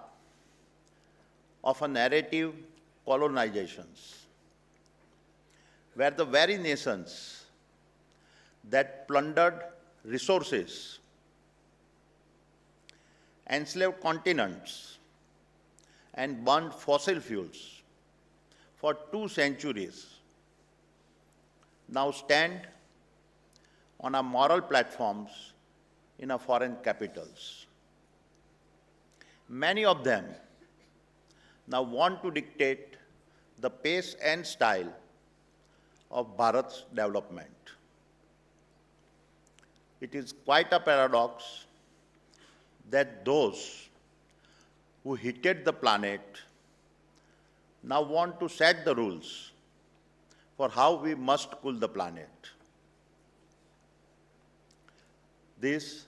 of a narrative colonizations, where the very nations that plundered resources, enslaved continents, and burned fossil fuels for 2 centuries now stand on our moral platforms in our foreign capitals. Many of them now want to dictate the pace and style of Bharat's development. It is quite a paradox that those who heated the planet now want to set the rules for how we must cool the planet. This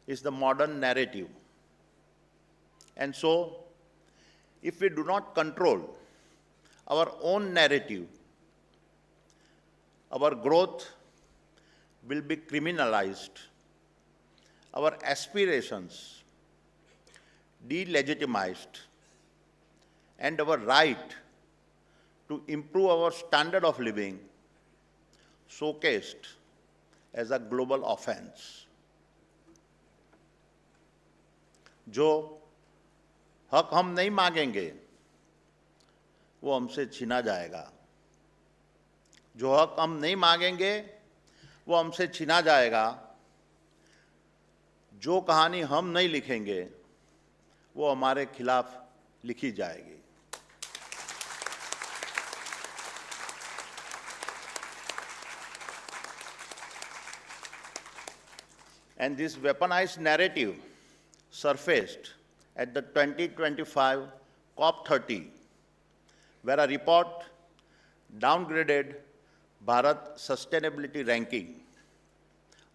is the modern narrative. And so, if we do not control our own narrative, our growth will be criminalized, our aspirations delegitimized, and our right to improve our standard of living showcased as a global offense. जो हक हम नहीं मांगेंगे वो हमसे छीना जाएगा, जो हक हम नहीं मांगेंगे वो हमसे छीना जाएगा, जो कहानी हम नहीं लिखेंगे वो हमारे खिलाफ लिखी जाएगी. And this weaponized narrative surfaced at the 2025 COP30, where a report downgraded Bharat's sustainability ranking,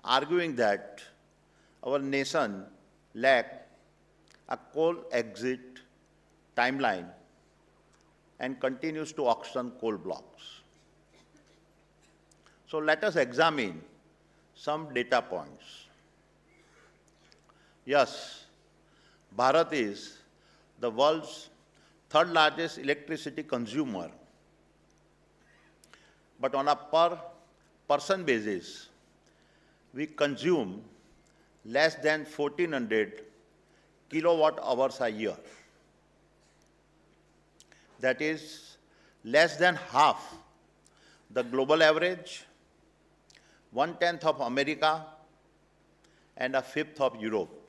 arguing that our nation lacked a coal exit timeline and continues to auction coal blocks. So let us examine some data points. Yes, Bharat is the world's 3rd largest electricity consumer, but on a per person basis, we consume less than 1400 kilowatt hours a year. That is less than half the global average, 1/10 of America, and a 1/5 of Europe.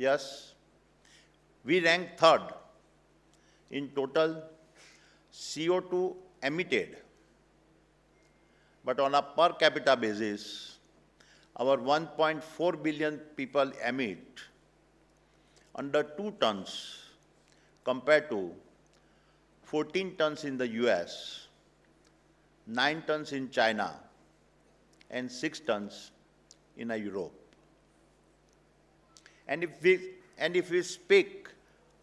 Yes, we rank 3rd in total CO2 emitted, but on a per capita basis, our 1.4 billion people emit under 2 tons compared to 14 tons in the US, 9 tons in China, and 6 tons in Europe. And if we speak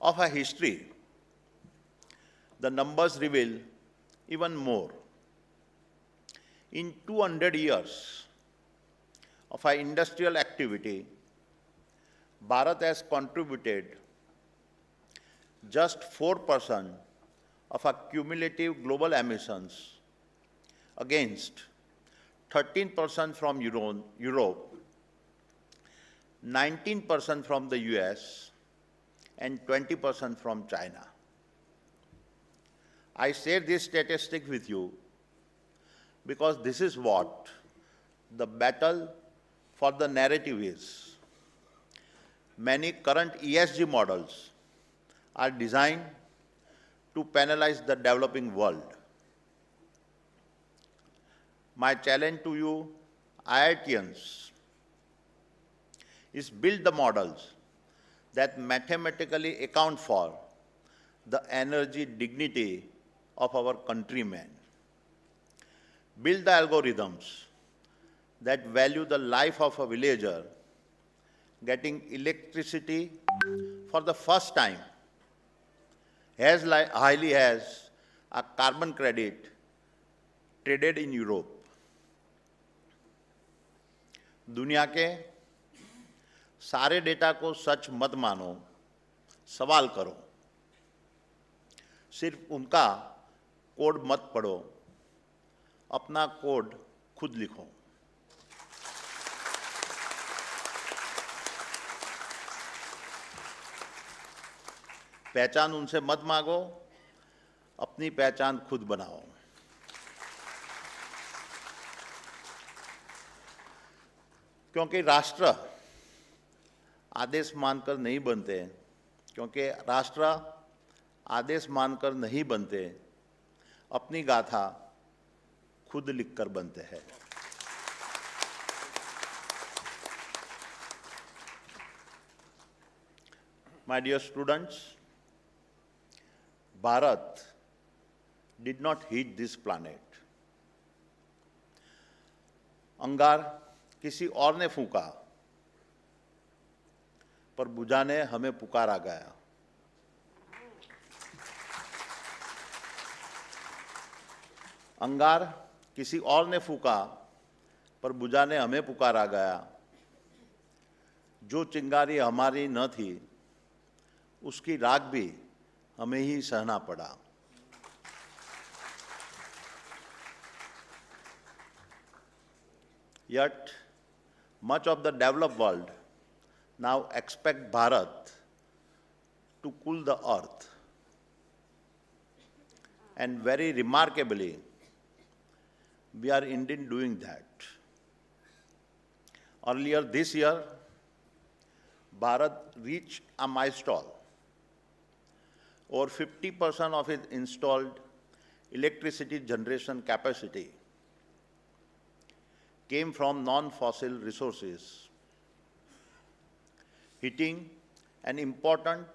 of a history, the numbers reveal even more. In 200 years of our industrial activity, Bharat has contributed just 4% of our cumulative global emissions against 13% from Europe, 19% from the US, and 20% from China. I share this statistic with you because this is what the battle for the narrative is. Many current ESG models are designed to penalize the developing world. My challenge to you, IITians, is build the models that mathematically account for the energy dignity of our countrymen. Build the algorithms that value the life of a villager getting electricity for the first time as highly as a carbon credit traded in Europe. दुनिया के सारे data को सच मत मानो, सवाल करो। सिर्फ उनका कोड मत पढ़ो, अपना कोड खुद लिखो। पहचान उनसे मत मांगो, अपनी पहचान खुद बनाओ। क्योंकि राष्ट्र आदेश मानकर नहीं बनते, क्योंकि राष्ट्र आदेश मानकर नहीं बनते, अपनी गाथा खुद लिखकर बनते हैं। My dear students, Bharat did not hit this planet. अंगार किसी और ने फूंका, पर बुझाने हमें पुकारा गया। अंगार किसी और ने फूंका, पर बुझाने हमें पुकारा गया। जो चिंगारी हमारी न थी, उसकी राख भी हमें ही सहना पड़ा। Yet, much of the developed world now expect Bharat to cool the earth. And very remarkably, we are indeed doing that. Earlier this year, Bharat reached a milestone. Over 50% of its installed electricity generation capacity came from non-fossil resources, hitting an important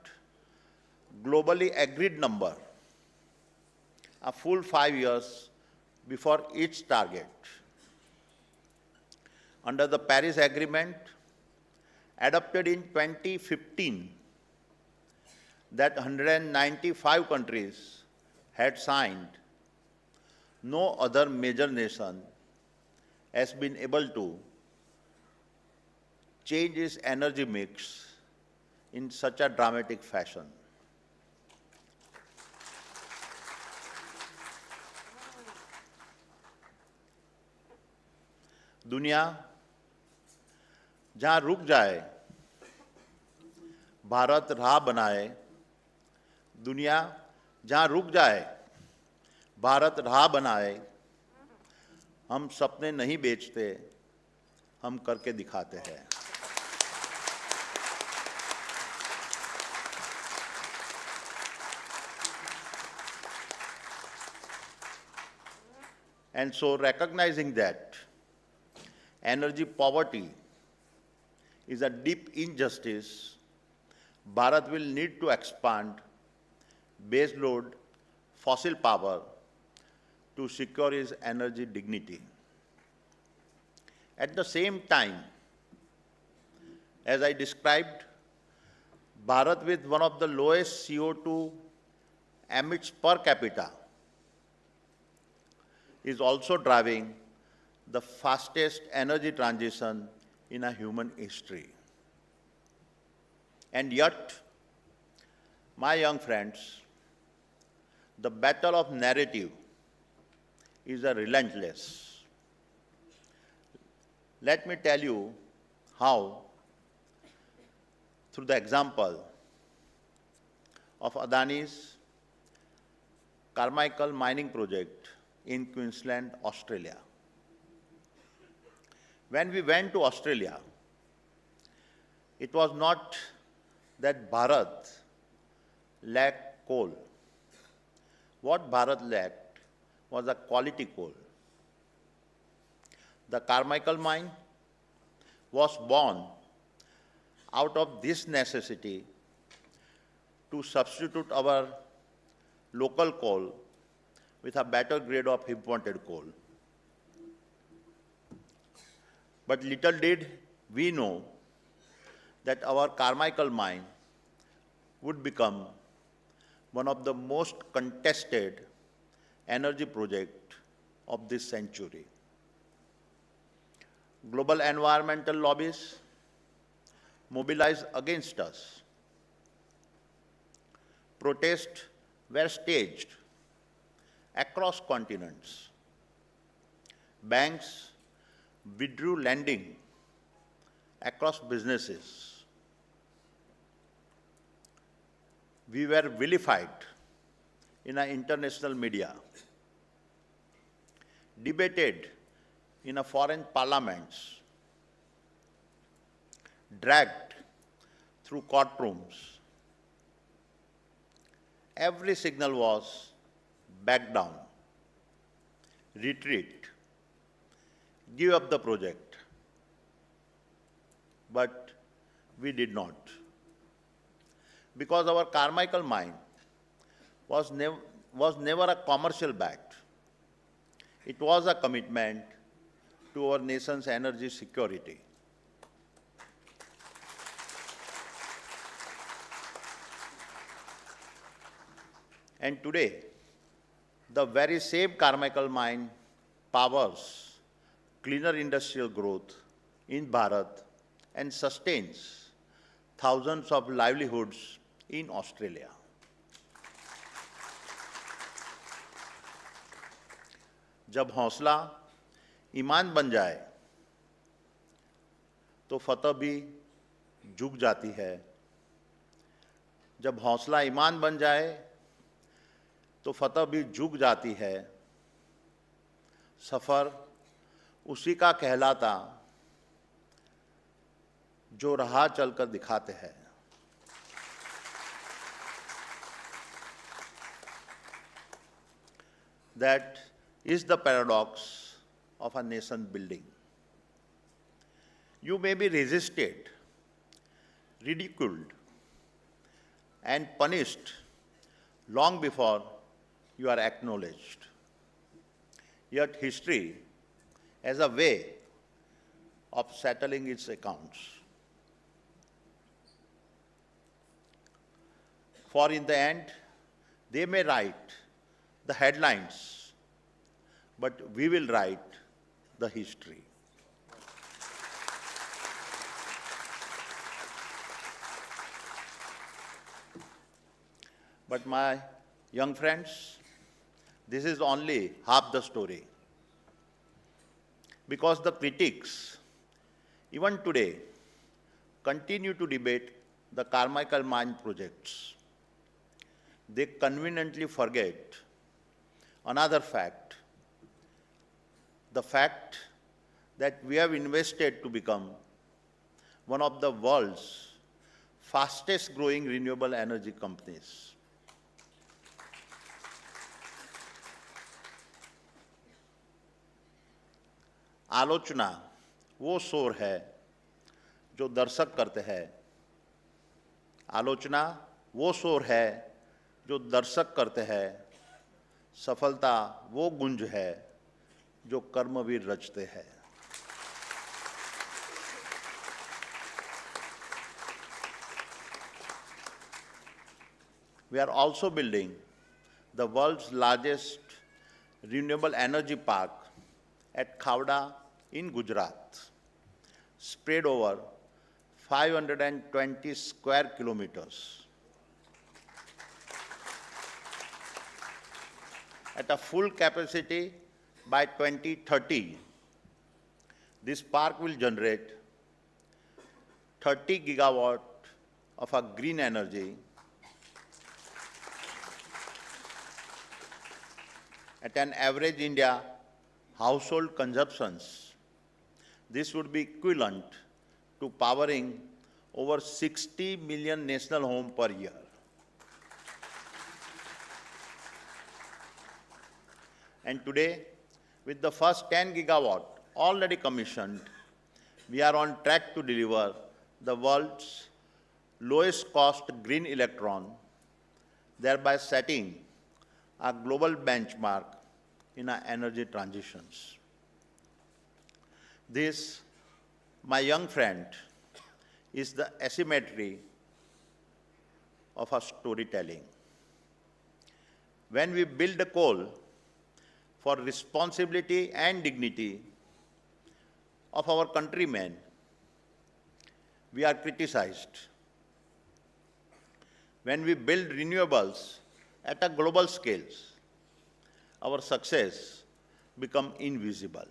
globally agreed number a full 5 years before its target. Under the Paris Agreement, adopted in 2015, that 195 countries had signed, no other major nation has been able to change its energy mix in such a dramatic fashion. दुनिया जहां रुक जाए, भारत राह बनाए। दुनिया जहां रुक जाए, भारत राह बनाए। हम सपने नहीं बेचते, हम करके दिखाते हैं। And so, recognizing that energy poverty is a deep injustice, Bharat will need to expand baseload fossil power to secure its energy dignity. At the same time, as I described, Bharat with one of the lowest CO2 emits per capita is also driving the fastest energy transition in a human history. And yet, my young friends, the battle of narrative is a relentless. Let me tell you how, through the example of Adani's Carmichael mining project in Queensland, Australia. When we went to Australia, it was not that Bharat lacked coal. What Bharat lacked was a quality coal. The Carmichael mine was born out of this necessity to substitute our local coal with a better grade of imported coal. But little did we know that our Carmichael mine would become one of the most contested energy projects of this century. Global environmental lobbies mobilized against us. Protests were staged across continents. Banks withdrew lending across businesses. We were vilified in our international media, debated in a foreign parliaments, dragged through courtrooms. Every signal was back down, retreat, give up the project. But we did not. Because our Carmichael mine was never a commercial bet. It was a commitment to our nation's energy security. And today, the very same Carmichael mine powers cleaner industrial growth in Bharat and sustains thousands of livelihoods in Australia. जब हौसला ईमान बन जाए तो फतह भी झुक जाती है. जब हौसला ईमान बन जाए तो फतह भी झुक जाती है. सफर उसी का कहलाता जो राह चलकर दिखाते हैं. That is the paradox of a nation building. You may be resisted, ridiculed, and punished long before you are acknowledged. Yet history has a way of settling its accounts. For in the end, they may write the headlines, but we will write the history. But my young friends, this is only half the story. Because the critics, even today, continue to debate the Carmichael mine projects. They conveniently forget another fact, the fact that we have invested to become one of the world's fastest growing renewable energy companies. आलोचना वो शोर है जो दर्शक करते हैं. आलोचना वो शोर है जो दर्शक करते हैं. सफलता वो गुंज है जो कर्मवीर रचते हैं. We are also building the world's largest renewable energy park at Khavda in Gujarat, spread over 520 square kilometers. At a full capacity by 2030, this park will generate 30 gigawatt of a green energy at an average India household consumptions. This would be equivalent to powering over 60 million national homes per year. And today, with the first 10 gigawatt already commissioned, we are on track to deliver the world's lowest cost green electron, thereby setting a global benchmark in our energy transitions. This, my young friend, is the asymmetry of our storytelling. When we build a coal for responsibility and dignity, of our countrymen, we are criticized. When we build renewables at a global scale, our success becomes invisible.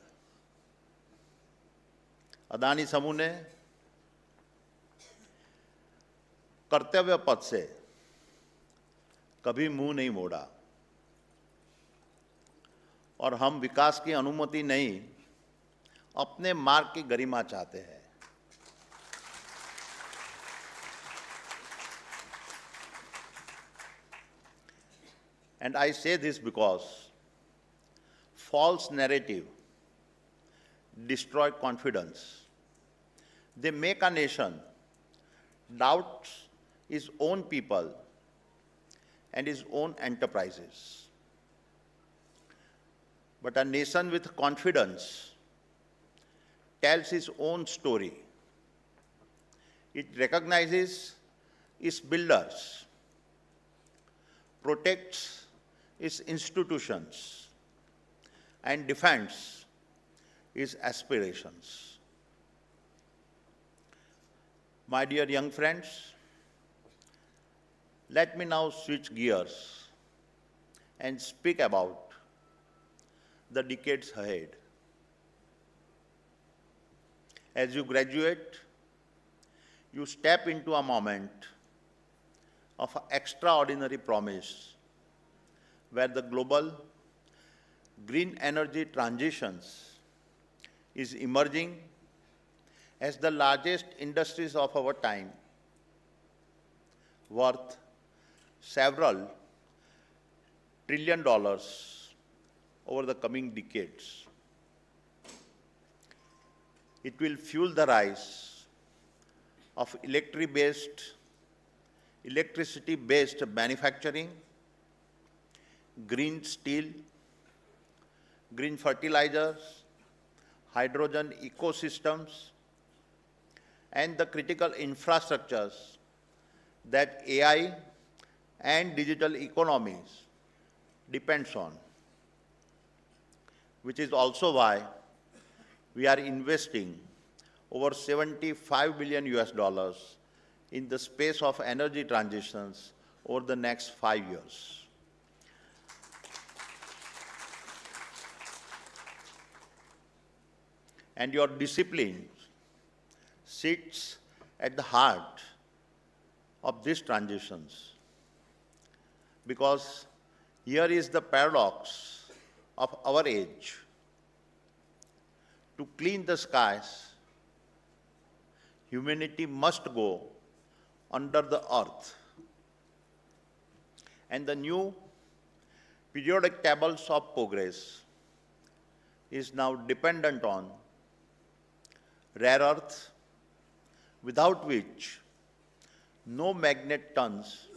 Adani समूह ने कर्तव्य पथ से कभी मुंह नहीं मोड़ा और हम विकास की अनुमति नहीं, अपने मार्ग की गरिमा चाहते हैं। And I say this because false narrative destroy confidence. They make a nation doubt its own people and its own enterprises. But a nation with confidence tells its own story. It recognizes its builders, protects its institutions, and defends its aspirations. My dear young friends, let me now switch gears and speak about the decades ahead. As you graduate, you step into a moment of extraordinary promise where the global green energy transitions is emerging as the largest industries of our time, worth several $1 trillion over the coming decades. It will fuel the rise of electricity-based manufacturing, green steel, green fertilizers, hydrogen ecosystems, and the critical infrastructures that AI and digital economies depends on, which is also why we are investing over $75 billion in the space of energy transitions over the next 5 years. And your discipline sits at the heart of these transitions, because here is the paradox of our age. To clean the skies, humanity must go under the earth. And the new periodic tables of progress is now dependent on rare earth, without which no magnet turns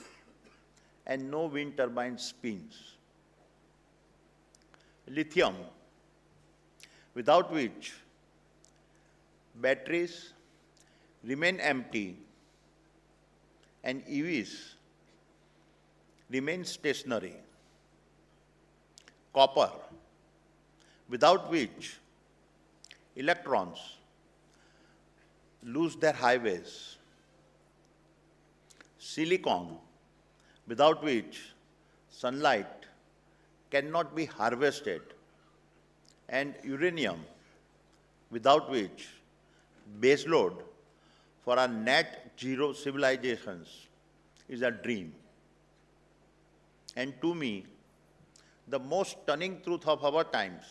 and no wind turbine spins. Lithium, without which batteries remain empty and EVs remain stationary. Copper, without which electrons lose their highways. Silicon, without which sunlight cannot be harvested. And uranium, without which baseload for our net zero civilizations is a dream. And to me, the most stunning truth of our times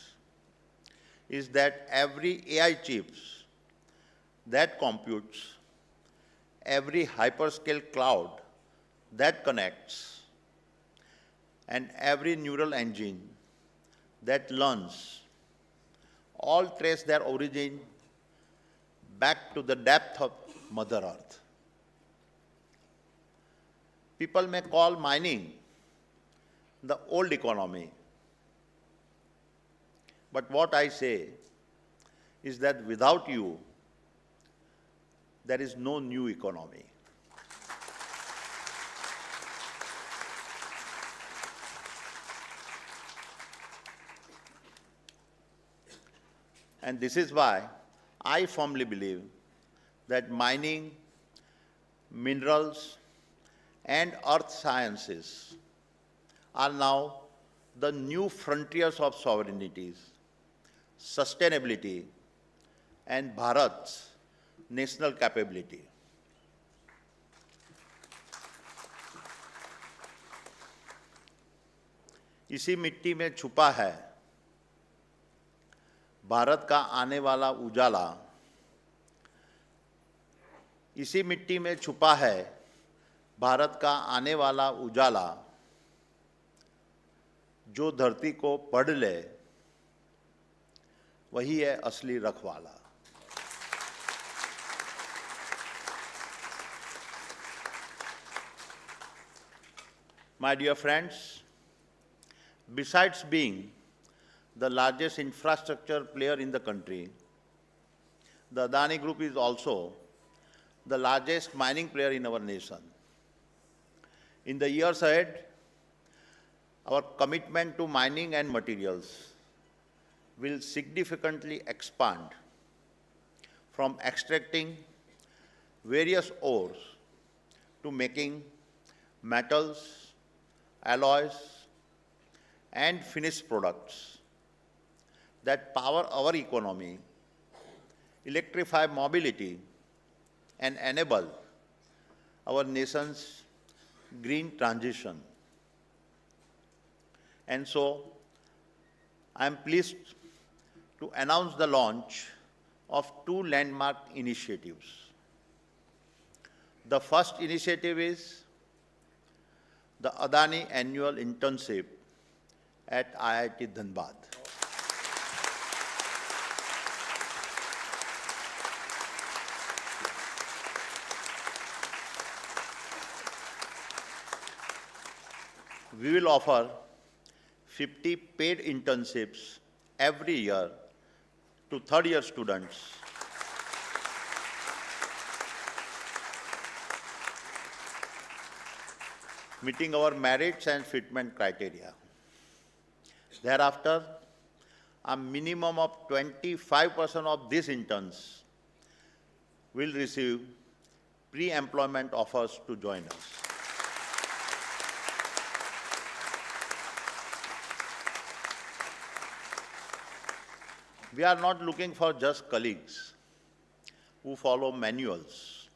is that every AI chips that computes, every hyperscale cloud that connects, and every neural engine that learns all trace their origin back to the depth of Mother Earth. People may call mining the old economy, but what I say is that without you, there is no new economy. And this is why I firmly believe that mining, minerals, and earth sciences are now the new frontiers of sovereignty, sustainability, and Bharat's national capability. इसी मिट्टी में छुपा है भारत का आने वाला उजाला। इसी मिट्टी में छुपा है भारत का आने वाला उजाला। जो धरती को पढ़ ले वही है असली रखवाला। My dear friends, besides being the largest infrastructure player in the country, the Adani Group is also the largest mining player in our nation. In the years ahead, our commitment to mining and materials will significantly expand from extracting various ores to making metals, alloys, and finished products that power our economy, electrify mobility, and enable our nation's green transition. And so, I am pleased to announce the launch of two landmark initiatives. The first initiative is the Adani Annual Internship at IIT Dhanbad. We will offer 50 paid internships every year to third-year students meeting our merits and fitment criteria. Thereafter, a minimum of 25% of these interns will receive pre-employment offers to join us. We are not looking for just colleagues who follow manuals.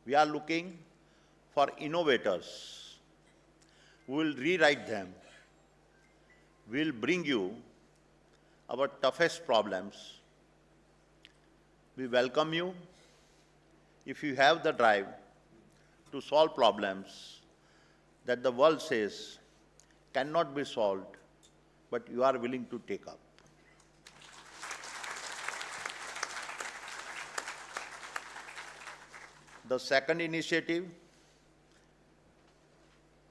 We are looking for innovators who will rewrite them. We will bring you our toughest problems. We welcome you if you have the drive to solve problems that the world says cannot be solved, but you are willing to take up. The second initiative,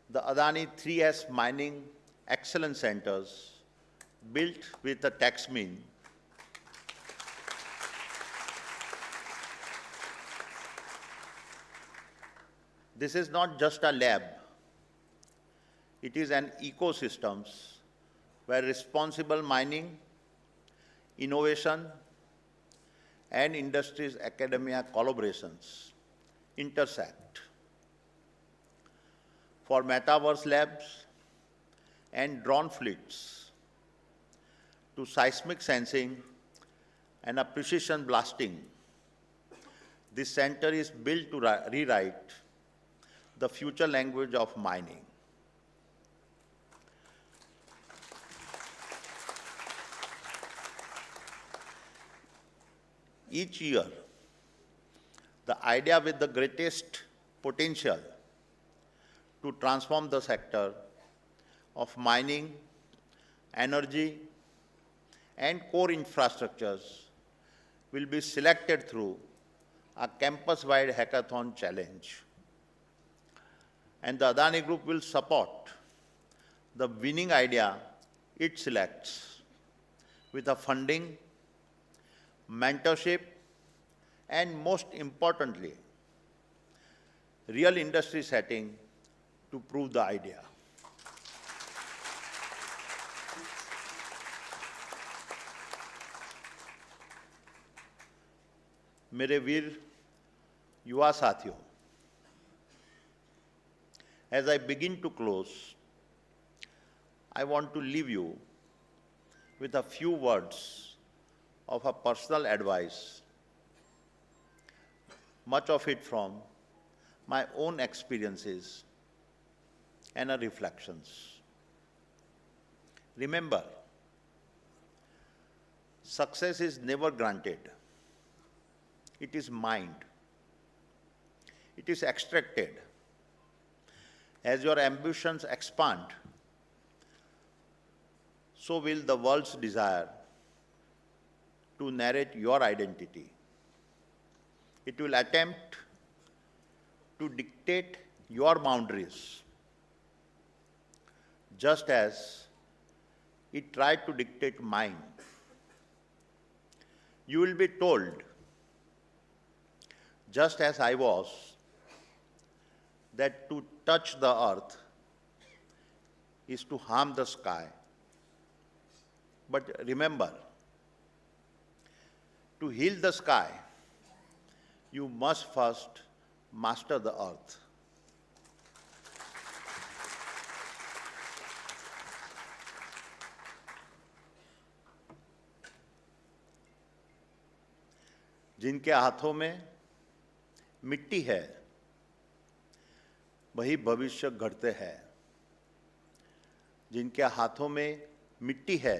the Adani 3S Mining Excellence Centers, built with the TaxMin, this is not just a lab, it is an ecosystem where responsible mining, innovation, and industries academia collaborations intersect. For metaverse labs and drone fleets, to seismic sensing and a precision blasting, this center is built to rewrite the future language of mining. Each year, the idea with the greatest potential to transform the sector of mining, energy, and core infrastructures will be selected through a campus-wide hackathon challenge. And the Adani Group will support the winning idea it selects with a funding, mentorship, and most importantly, real industry setting to prove the idea. मेरे वीर युवा साथियों, as I begin to close, I want to leave you with a few words of a personal advice, much of it from my own experiences and reflections. Remember, success is never granted. It is mined. It is extracted. As your ambitions expand, so will the world's desire to narrate your identity. It will attempt to dictate your boundaries, just as it tried to dictate mine. You will be told, just as I was, that to touch the earth is to harm the sky. But remember, to heal the sky, you must first master the earth. जिनके हाथों में मिट्टी है, वही भविष्य गढ़ते हैं। जिनके हाथों में मिट्टी है,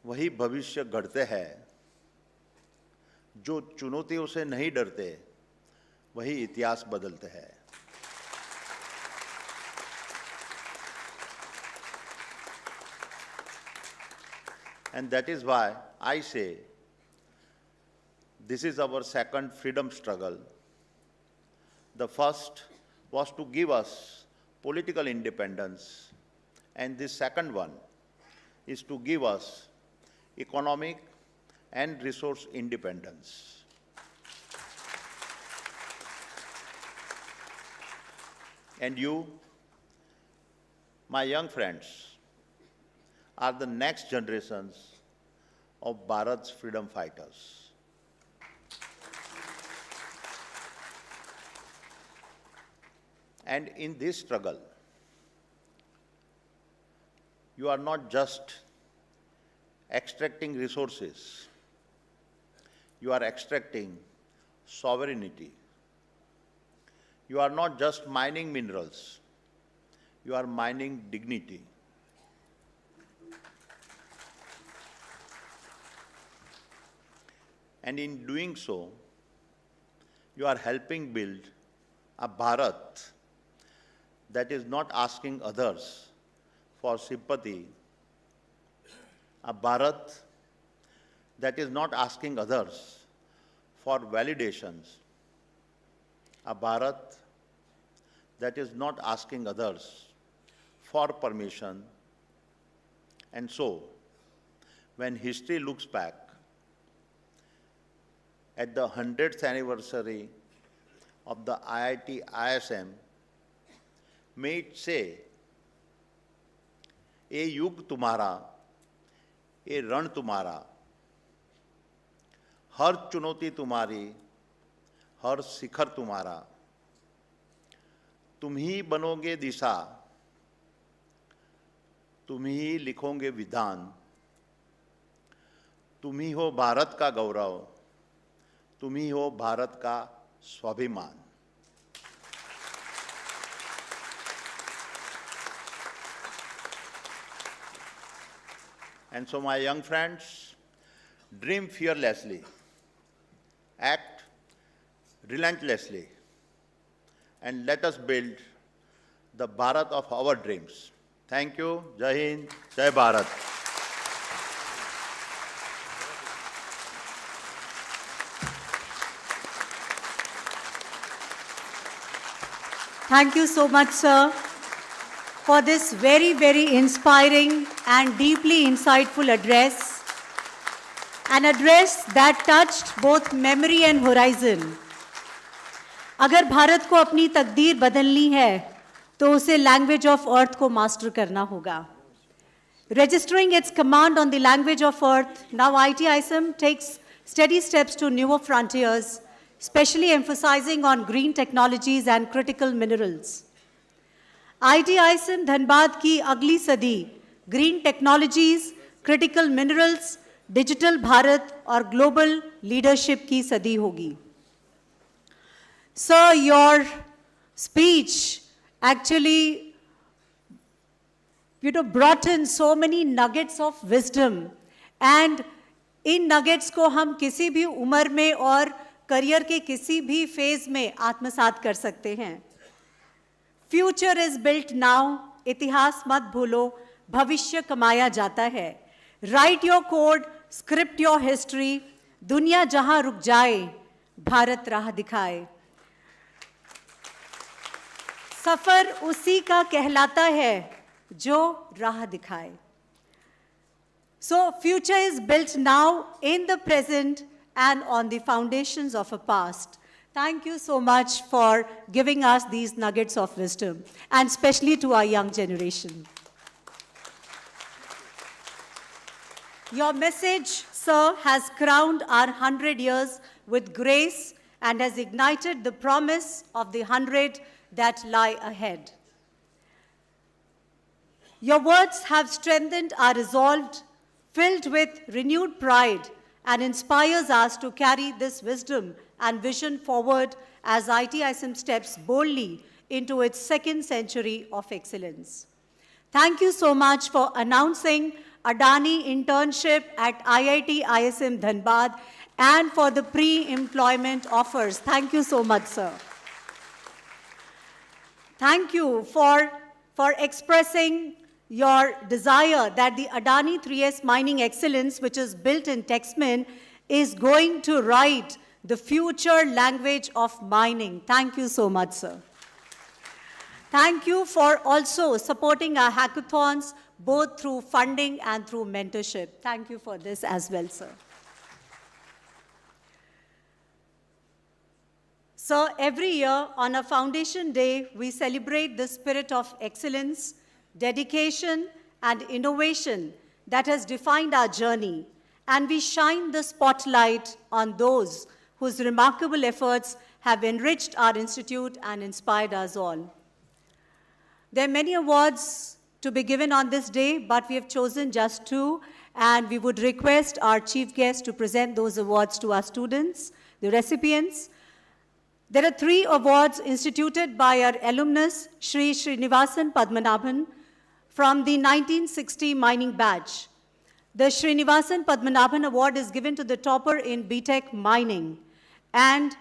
वही भविष्य गढ़ते हैं। जो चुनौतियों से नहीं डरते, वही इतिहास बदलते हैं। And that is why I say, this is our second freedom struggle. The first was to give us political independence, and this second one is to give us economic and resource independence. And you, my young friends, are the next generations of Bharat's freedom fighters. And in this struggle, you are not just extracting resources, you are extracting sovereignty. You are not just mining minerals, you are mining dignity. And in doing so, you are helping build a Bharat that is not asking others for sympathy, a Bharat that is not asking others for validations, a Bharat that is not asking others for permission. And so, when history looks back at the 100th anniversary of the IIT ISM, may it say, ये युग तुम्हारा, ये रण तुम्हारा, हर चुनौती तुम्हारी, हर शिखर तुम्हारा, तुम ही बनोगे दिशा, तुम ही लिखोगे विधान, तुम ही हो भारत का गौरव, तुम ही हो भारत का स्वाभिमान. And so, my young friends, dream fearlessly, act relentlessly, and let us build the Bharat of our dreams. Thank you. Jai Hind, Jai Bharat. Thank you so much, sir, for this very, very inspiring and deeply insightful address. An address that touched both memory and horizon. अगर भारत को अपनी तकदीर बदलनी है, तो उसे language of earth को master करना होगा. Registering its command on the language of earth, now IIT ISM takes steady steps to newer frontiers, especially emphasizing on green technologies and critical minerals. IIT ISM Dhanbad की अगली सदी green technologies, critical minerals, digital Bharat और global leadership की सदी होगी. Sir, your speech actually brought in so many nuggets of wisdom, and in nuggets को हम किसी भी उम्र में और करियर के किसी भी फेज में आत्मसात कर सकते हैं. फ्यूचर इज बिल्ट नाउ, इतिहास मत भूलो, भविष्य कमाया जाता है. Right your code, script your history, दुनिया जहां रुक जाए, भारत राह दिखाए. सफर उसी का कहलाता है जो राह दिखाए. So future is built now in the present and on the foundations of a past. Thank you so much for giving us these nuggets of wisdom, and especially to our young generation. Your message, sir, has crowned our 100 years with grace and has ignited the promise of the 100 that lie ahead. Your words have strengthened our resolve, filled with renewed pride, and inspires us to carry this wisdom and vision forward as ITISM steps boldly into its second century of excellence. Thank you so much for announcing Adani internship at IIT ISM Dhanbad and for the pre-employment offers. Thank you so much, sir. Thank you for expressing your desire that the Adani 3S Mining Excellence, which is built in Texmin, is going to write the future language of mining. Thank you so much, sir. Thank you for also supporting our hackathons, both through funding and through mentorship. Thank you for this as well, sir. So every year on a Foundation Day, we celebrate the spirit of excellence, dedication, and innovation that has defined our journey, and we shine the spotlight on those whose remarkable efforts have enriched our institute and inspired us all. There are many awards to be given on this day, but we have chosen just two, and we would request our chief guest to present those awards to our students, the recipients. There are 3 awards instituted by our alumnus, Shri Srinivasan Padmanabhan, from the 1960 mining batch. The Srinivasan Padmanabhan Award is given to the topper in BTech mining, and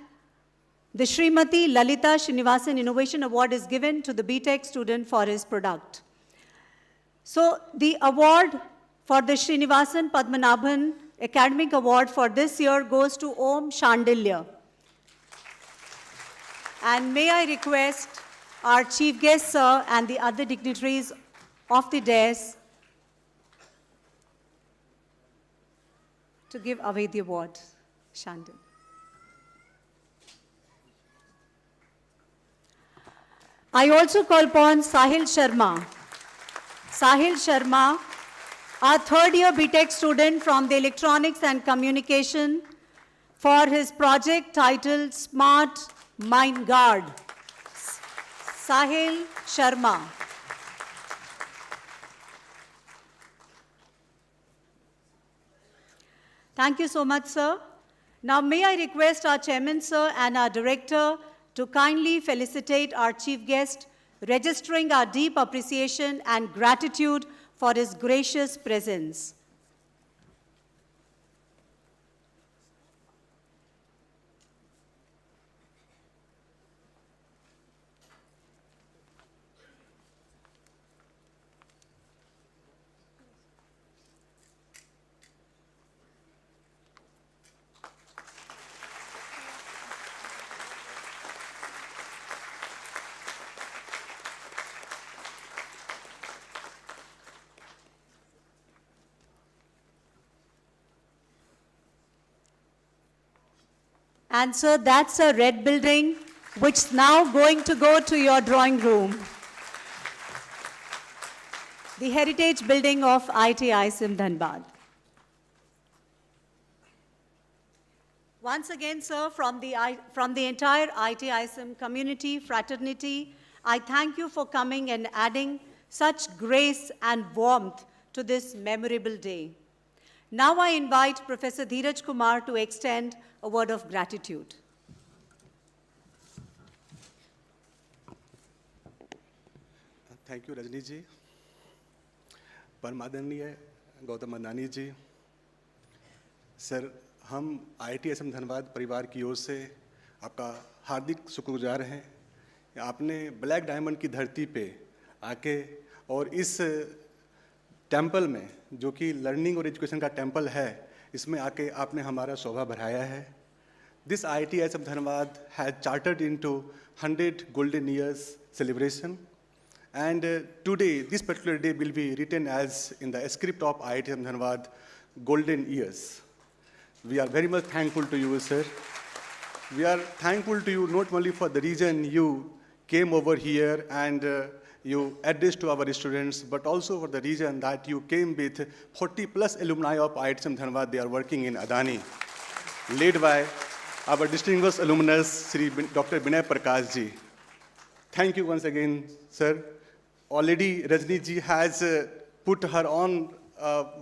the Srimati Lalita Srinivasan Innovation Award is given to the BTech student for his product. So the award for the Srinivasan Padmanabhan Academic Award for this year goes to Om Shandilya. And may I request our chief guest, sir, and the other dignitaries of the dais to give away the award. Shandil. I also call upon Sahil Sharma. Sahil Sharma, our third-year BTech student from the Electronics and Communication, for his project titled Smart Mine Guard. Sahil Sharma. Thank you so much, sir. Now, may I request our chairman, sir, and our director to kindly felicitate our chief guest, registering our deep appreciation and gratitude for his gracious presence. And sir, that's a red building, which is now going to go to your drawing room. The heritage building of IIT ISM Dhanbad. Once again, sir, from the entire IIT ISM community, fraternity, I thank you for coming and adding such grace and warmth to this memorable day. Now I invite Professor Dheeraj Kumar to extend a word of gratitude. Thank you Rajni ji, परमादरणीय Gautam Adani ji, sir हम IIT ISM Dhanbad परिवार की ओर से आपका हार्दिक शुक्रगुजार हैं। आपने black diamond की धरती पे आके और इस टेंपल में, जो कि लर्निंग और एजुकेशन का टेंपल है, इसमें आके आपने हमारा शोभा बढ़ाया है। This IIT ISM Dhanbad has chartered into 100 golden years celebration. And today, this particular day will be written as in the script of IIT Dhanbad, golden years. We are very much thankful to you, sir. We are thankful to you not only for the reason you came over here and you addressed to our students, but also for the reason that you came with 40 plus alumni of IIT Dhanbad. They are working in Adani, led by our distinguished alumnus, Sri Dr. Binay Prakash ji. Thank you once again, sir. Already Rajni ji has put her own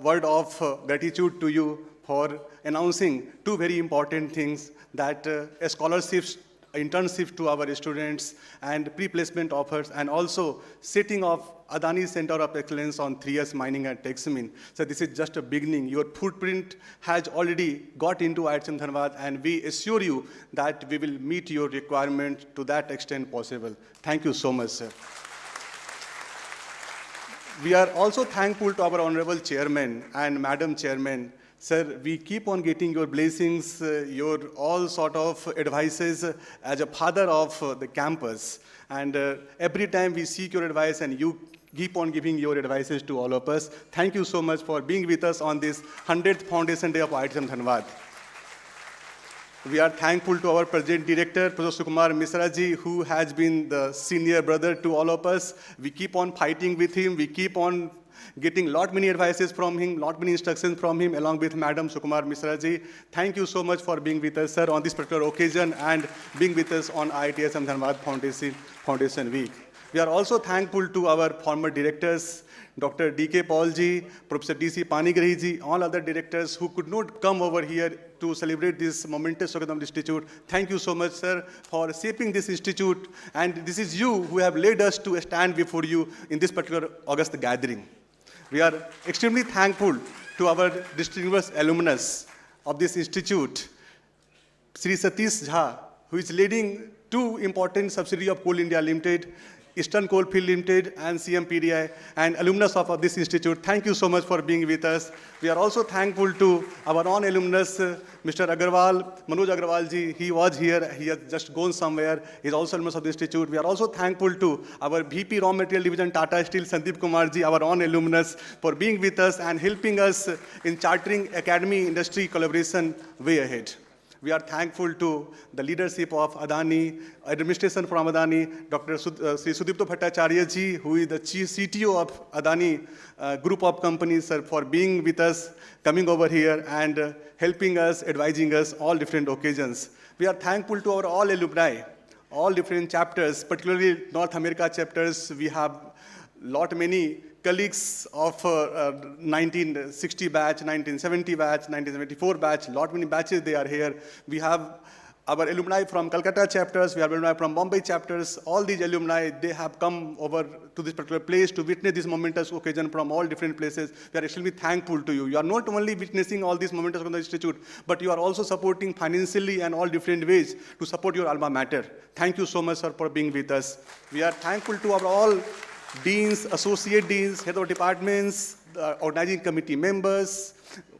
word of gratitude to you for announcing two very important things, that scholarships, internships to our students and pre-placement offers, and also setting of Adani Center of Excellence on 3S mining and Texmin. So this is just a beginning. Your footprint has already got into IIT Dhanbad, and we assure you that we will meet your requirement to that extent possible. Thank you so much, sir. We are also thankful to our Honorable Chairman and Madam Chairman. Sir, we keep on getting your blessings, your all sort of advices as a father of the campus. And every time we seek your advice and you keep on giving your advices to all of us. Thank you so much for being with us on this 100th Foundation Day of IIT Dhanbad. We are thankful to our President Director, Professor Sukumar Mishra ji, who has been the senior brother to all of us. We keep on fighting with him. We keep on getting lot many advices from him, lot many instructions from him, along with Madam Sukumar Mishra ji. Thank you so much for being with us, sir, on this particular occasion and being with us on IIT ISM Dhanbad Foundation Week. We are also thankful to our former directors, Dr. D.K. Paul ji, Professor D.C. Panigrahi ji, all other directors who could not come over here to celebrate this momentous Swagadam Institute. Thank you so much, sir, for shaping this institute. And this is you who have led us to stand before you in this particular August gathering. We are extremely thankful to our distinguished alumnus of this institute, Sri Satish Jha, who is leading two important subsidiaries of Coal India Limited, Eastern Coalfield Limited and CMPDI, and alumnus of this institute. Thank you so much for being with us. We are also thankful to our own alumnus, Mr. Agarwal, Manoj Agarwal ji. He was here, he has just gone somewhere. He is also alumnus of the institute. We are also thankful to our VP Raw Material Division, Tata Steel, Sandeep Kumar ji, our own alumnus, for being with us and helping us in chartering academy industry collaboration way ahead. We are thankful to the leadership of Adani, administration from Adani, Dr. Sri Sudipto Bhattacharya ji, who is the chief CTO of Adani group of companies, sir, for being with us, coming over here and helping us, advising us all different occasions. We are thankful to our all alumni, all different chapters, particularly North America chapters. We have many colleagues of 1960 batch, 1970 batch, 1974 batch, many batches they are here. We have our alumni from Calcutta chapters, we have alumni from Bombay chapters. All these alumni, they have come over to this particular place to witness this momentous occasion from all different places. We are extremely thankful to you. You are not only witnessing all these momentous on the institute, but you are also supporting financially and all different ways to support your alma mater. Thank you so much, sir, for being with us. We are thankful to our all deans, associate deans, head of departments, the organizing committee members,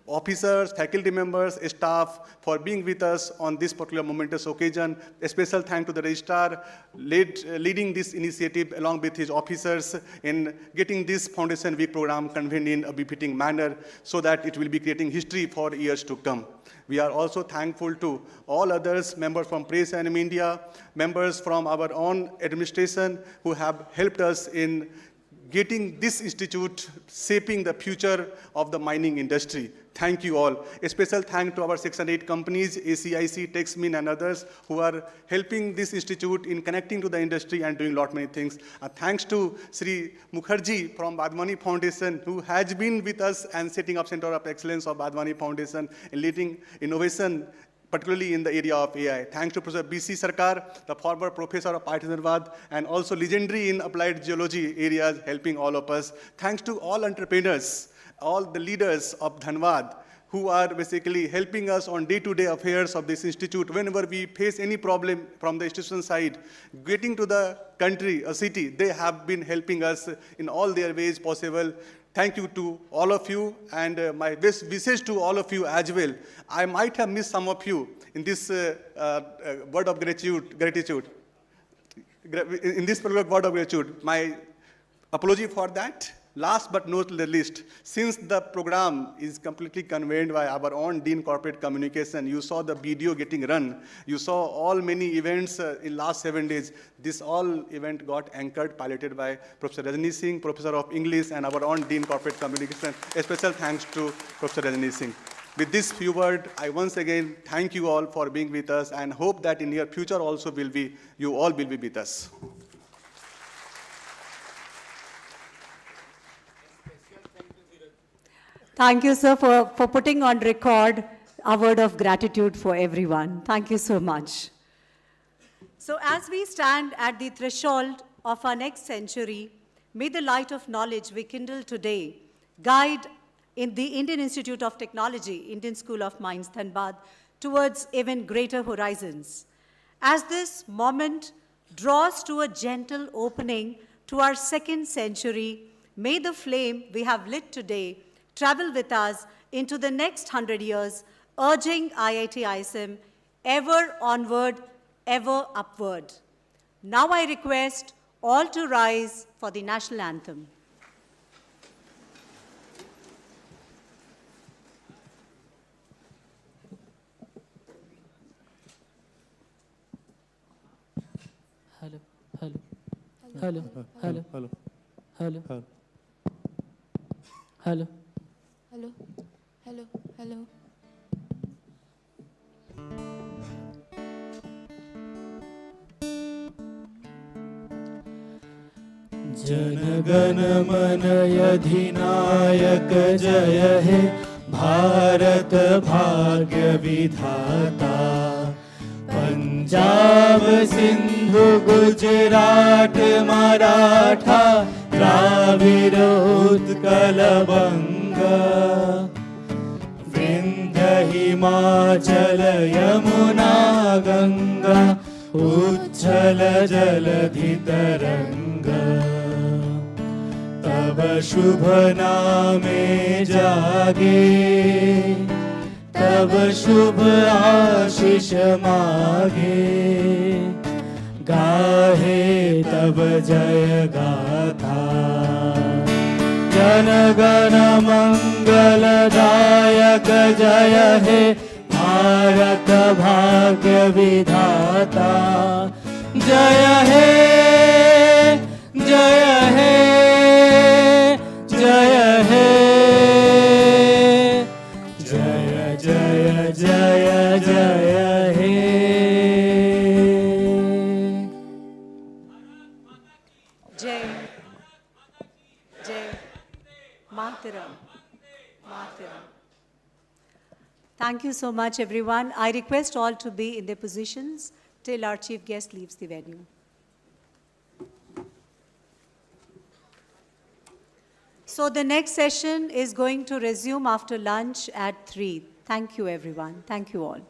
officers, faculty members, staff, for being with us on this particular momentous occasion. A special thank to the registrar leading this initiative along with his officers in getting this Foundation Week program convened in a befitting manner so that it will be creating history for years to come. We are also thankful to all others, members from press and media, members from our own administration who have helped us in getting this institute shaping the future of the mining industry. Thank you all. A special thank to our 608 companies, ACIC, TechSmin, and others who are helping this institute in connecting to the industry and doing lot many things. Thanks to Sri Mukherjee from Badwani Foundation, who has been with us and setting up Center of Excellence of Badwani Foundation in leading innovation, particularly in the area of AI. Thanks to Professor B.C. Sarkar, the former professor of IIT Dhanbad, and also legendary in applied geology areas, helping all of us. Thanks to all entrepreneurs, all the leaders of Dhanbad, who are basically helping us on day-to-day affairs of this institute. Whenever we face any problem from the institution side, getting to the country, a city, they have been helping us in all their ways possible. Thank you to all of you, and my best wishes to all of you as well. I might have missed some of you in this word of gratitude. In this particular word of gratitude. My apology for that. Last but not the least, since the program is completely convened by our own Dean Corporate Communication, you saw the video getting run, you saw all many events in last 7 days. This all event got anchored, piloted by Professor Rajni Singh, Professor of English, and our own Dean Corporate Communication. A special thanks to Professor Rajni Singh. With this few words, I once again thank you all for being with us and hope that in your future also you all will be with us. Thank you, sir, for putting on record a word of gratitude for everyone. Thank you so much. So as we stand at the threshold of our next century, may the light of knowledge we kindle today guide in the Indian Institute of Technology, Indian School of Mines, Dhanbad, towards even greater horizons. As this moment draws to a gentle opening to our second century, may the flame we have lit today travel with us into the next 100 years, urging IIT ISM ever onward, ever upward. Now I request all to rise for the national anthem. Hello, hello, hello, hello, hello, hello, hello, hello. Hello, hello, hello. जनगण मन अधिनायक जय हे भारत भाग्य विधाता पंजाब सिंधु गुजरात मराठा द्राविड़ उत्कल बंगा विंध्य हिमाचल यमुना गंगा उच्छल जलधि तरंगा तब शुभ नामे जागे तब शुभ आशीष मागे गाहे तब जय गाथा जनगण मंगलदायक जय हे भारत भाग्य विधाता जय हे जय हे जय हे जय जय जय जय हे Jai, Jai, Mataram, Mataram. Thank you so much, everyone. I request all to be in their positions till our chief guest leaves the venue. So the next session is going to resume after lunch at 3. Thank you, everyone. Thank you all.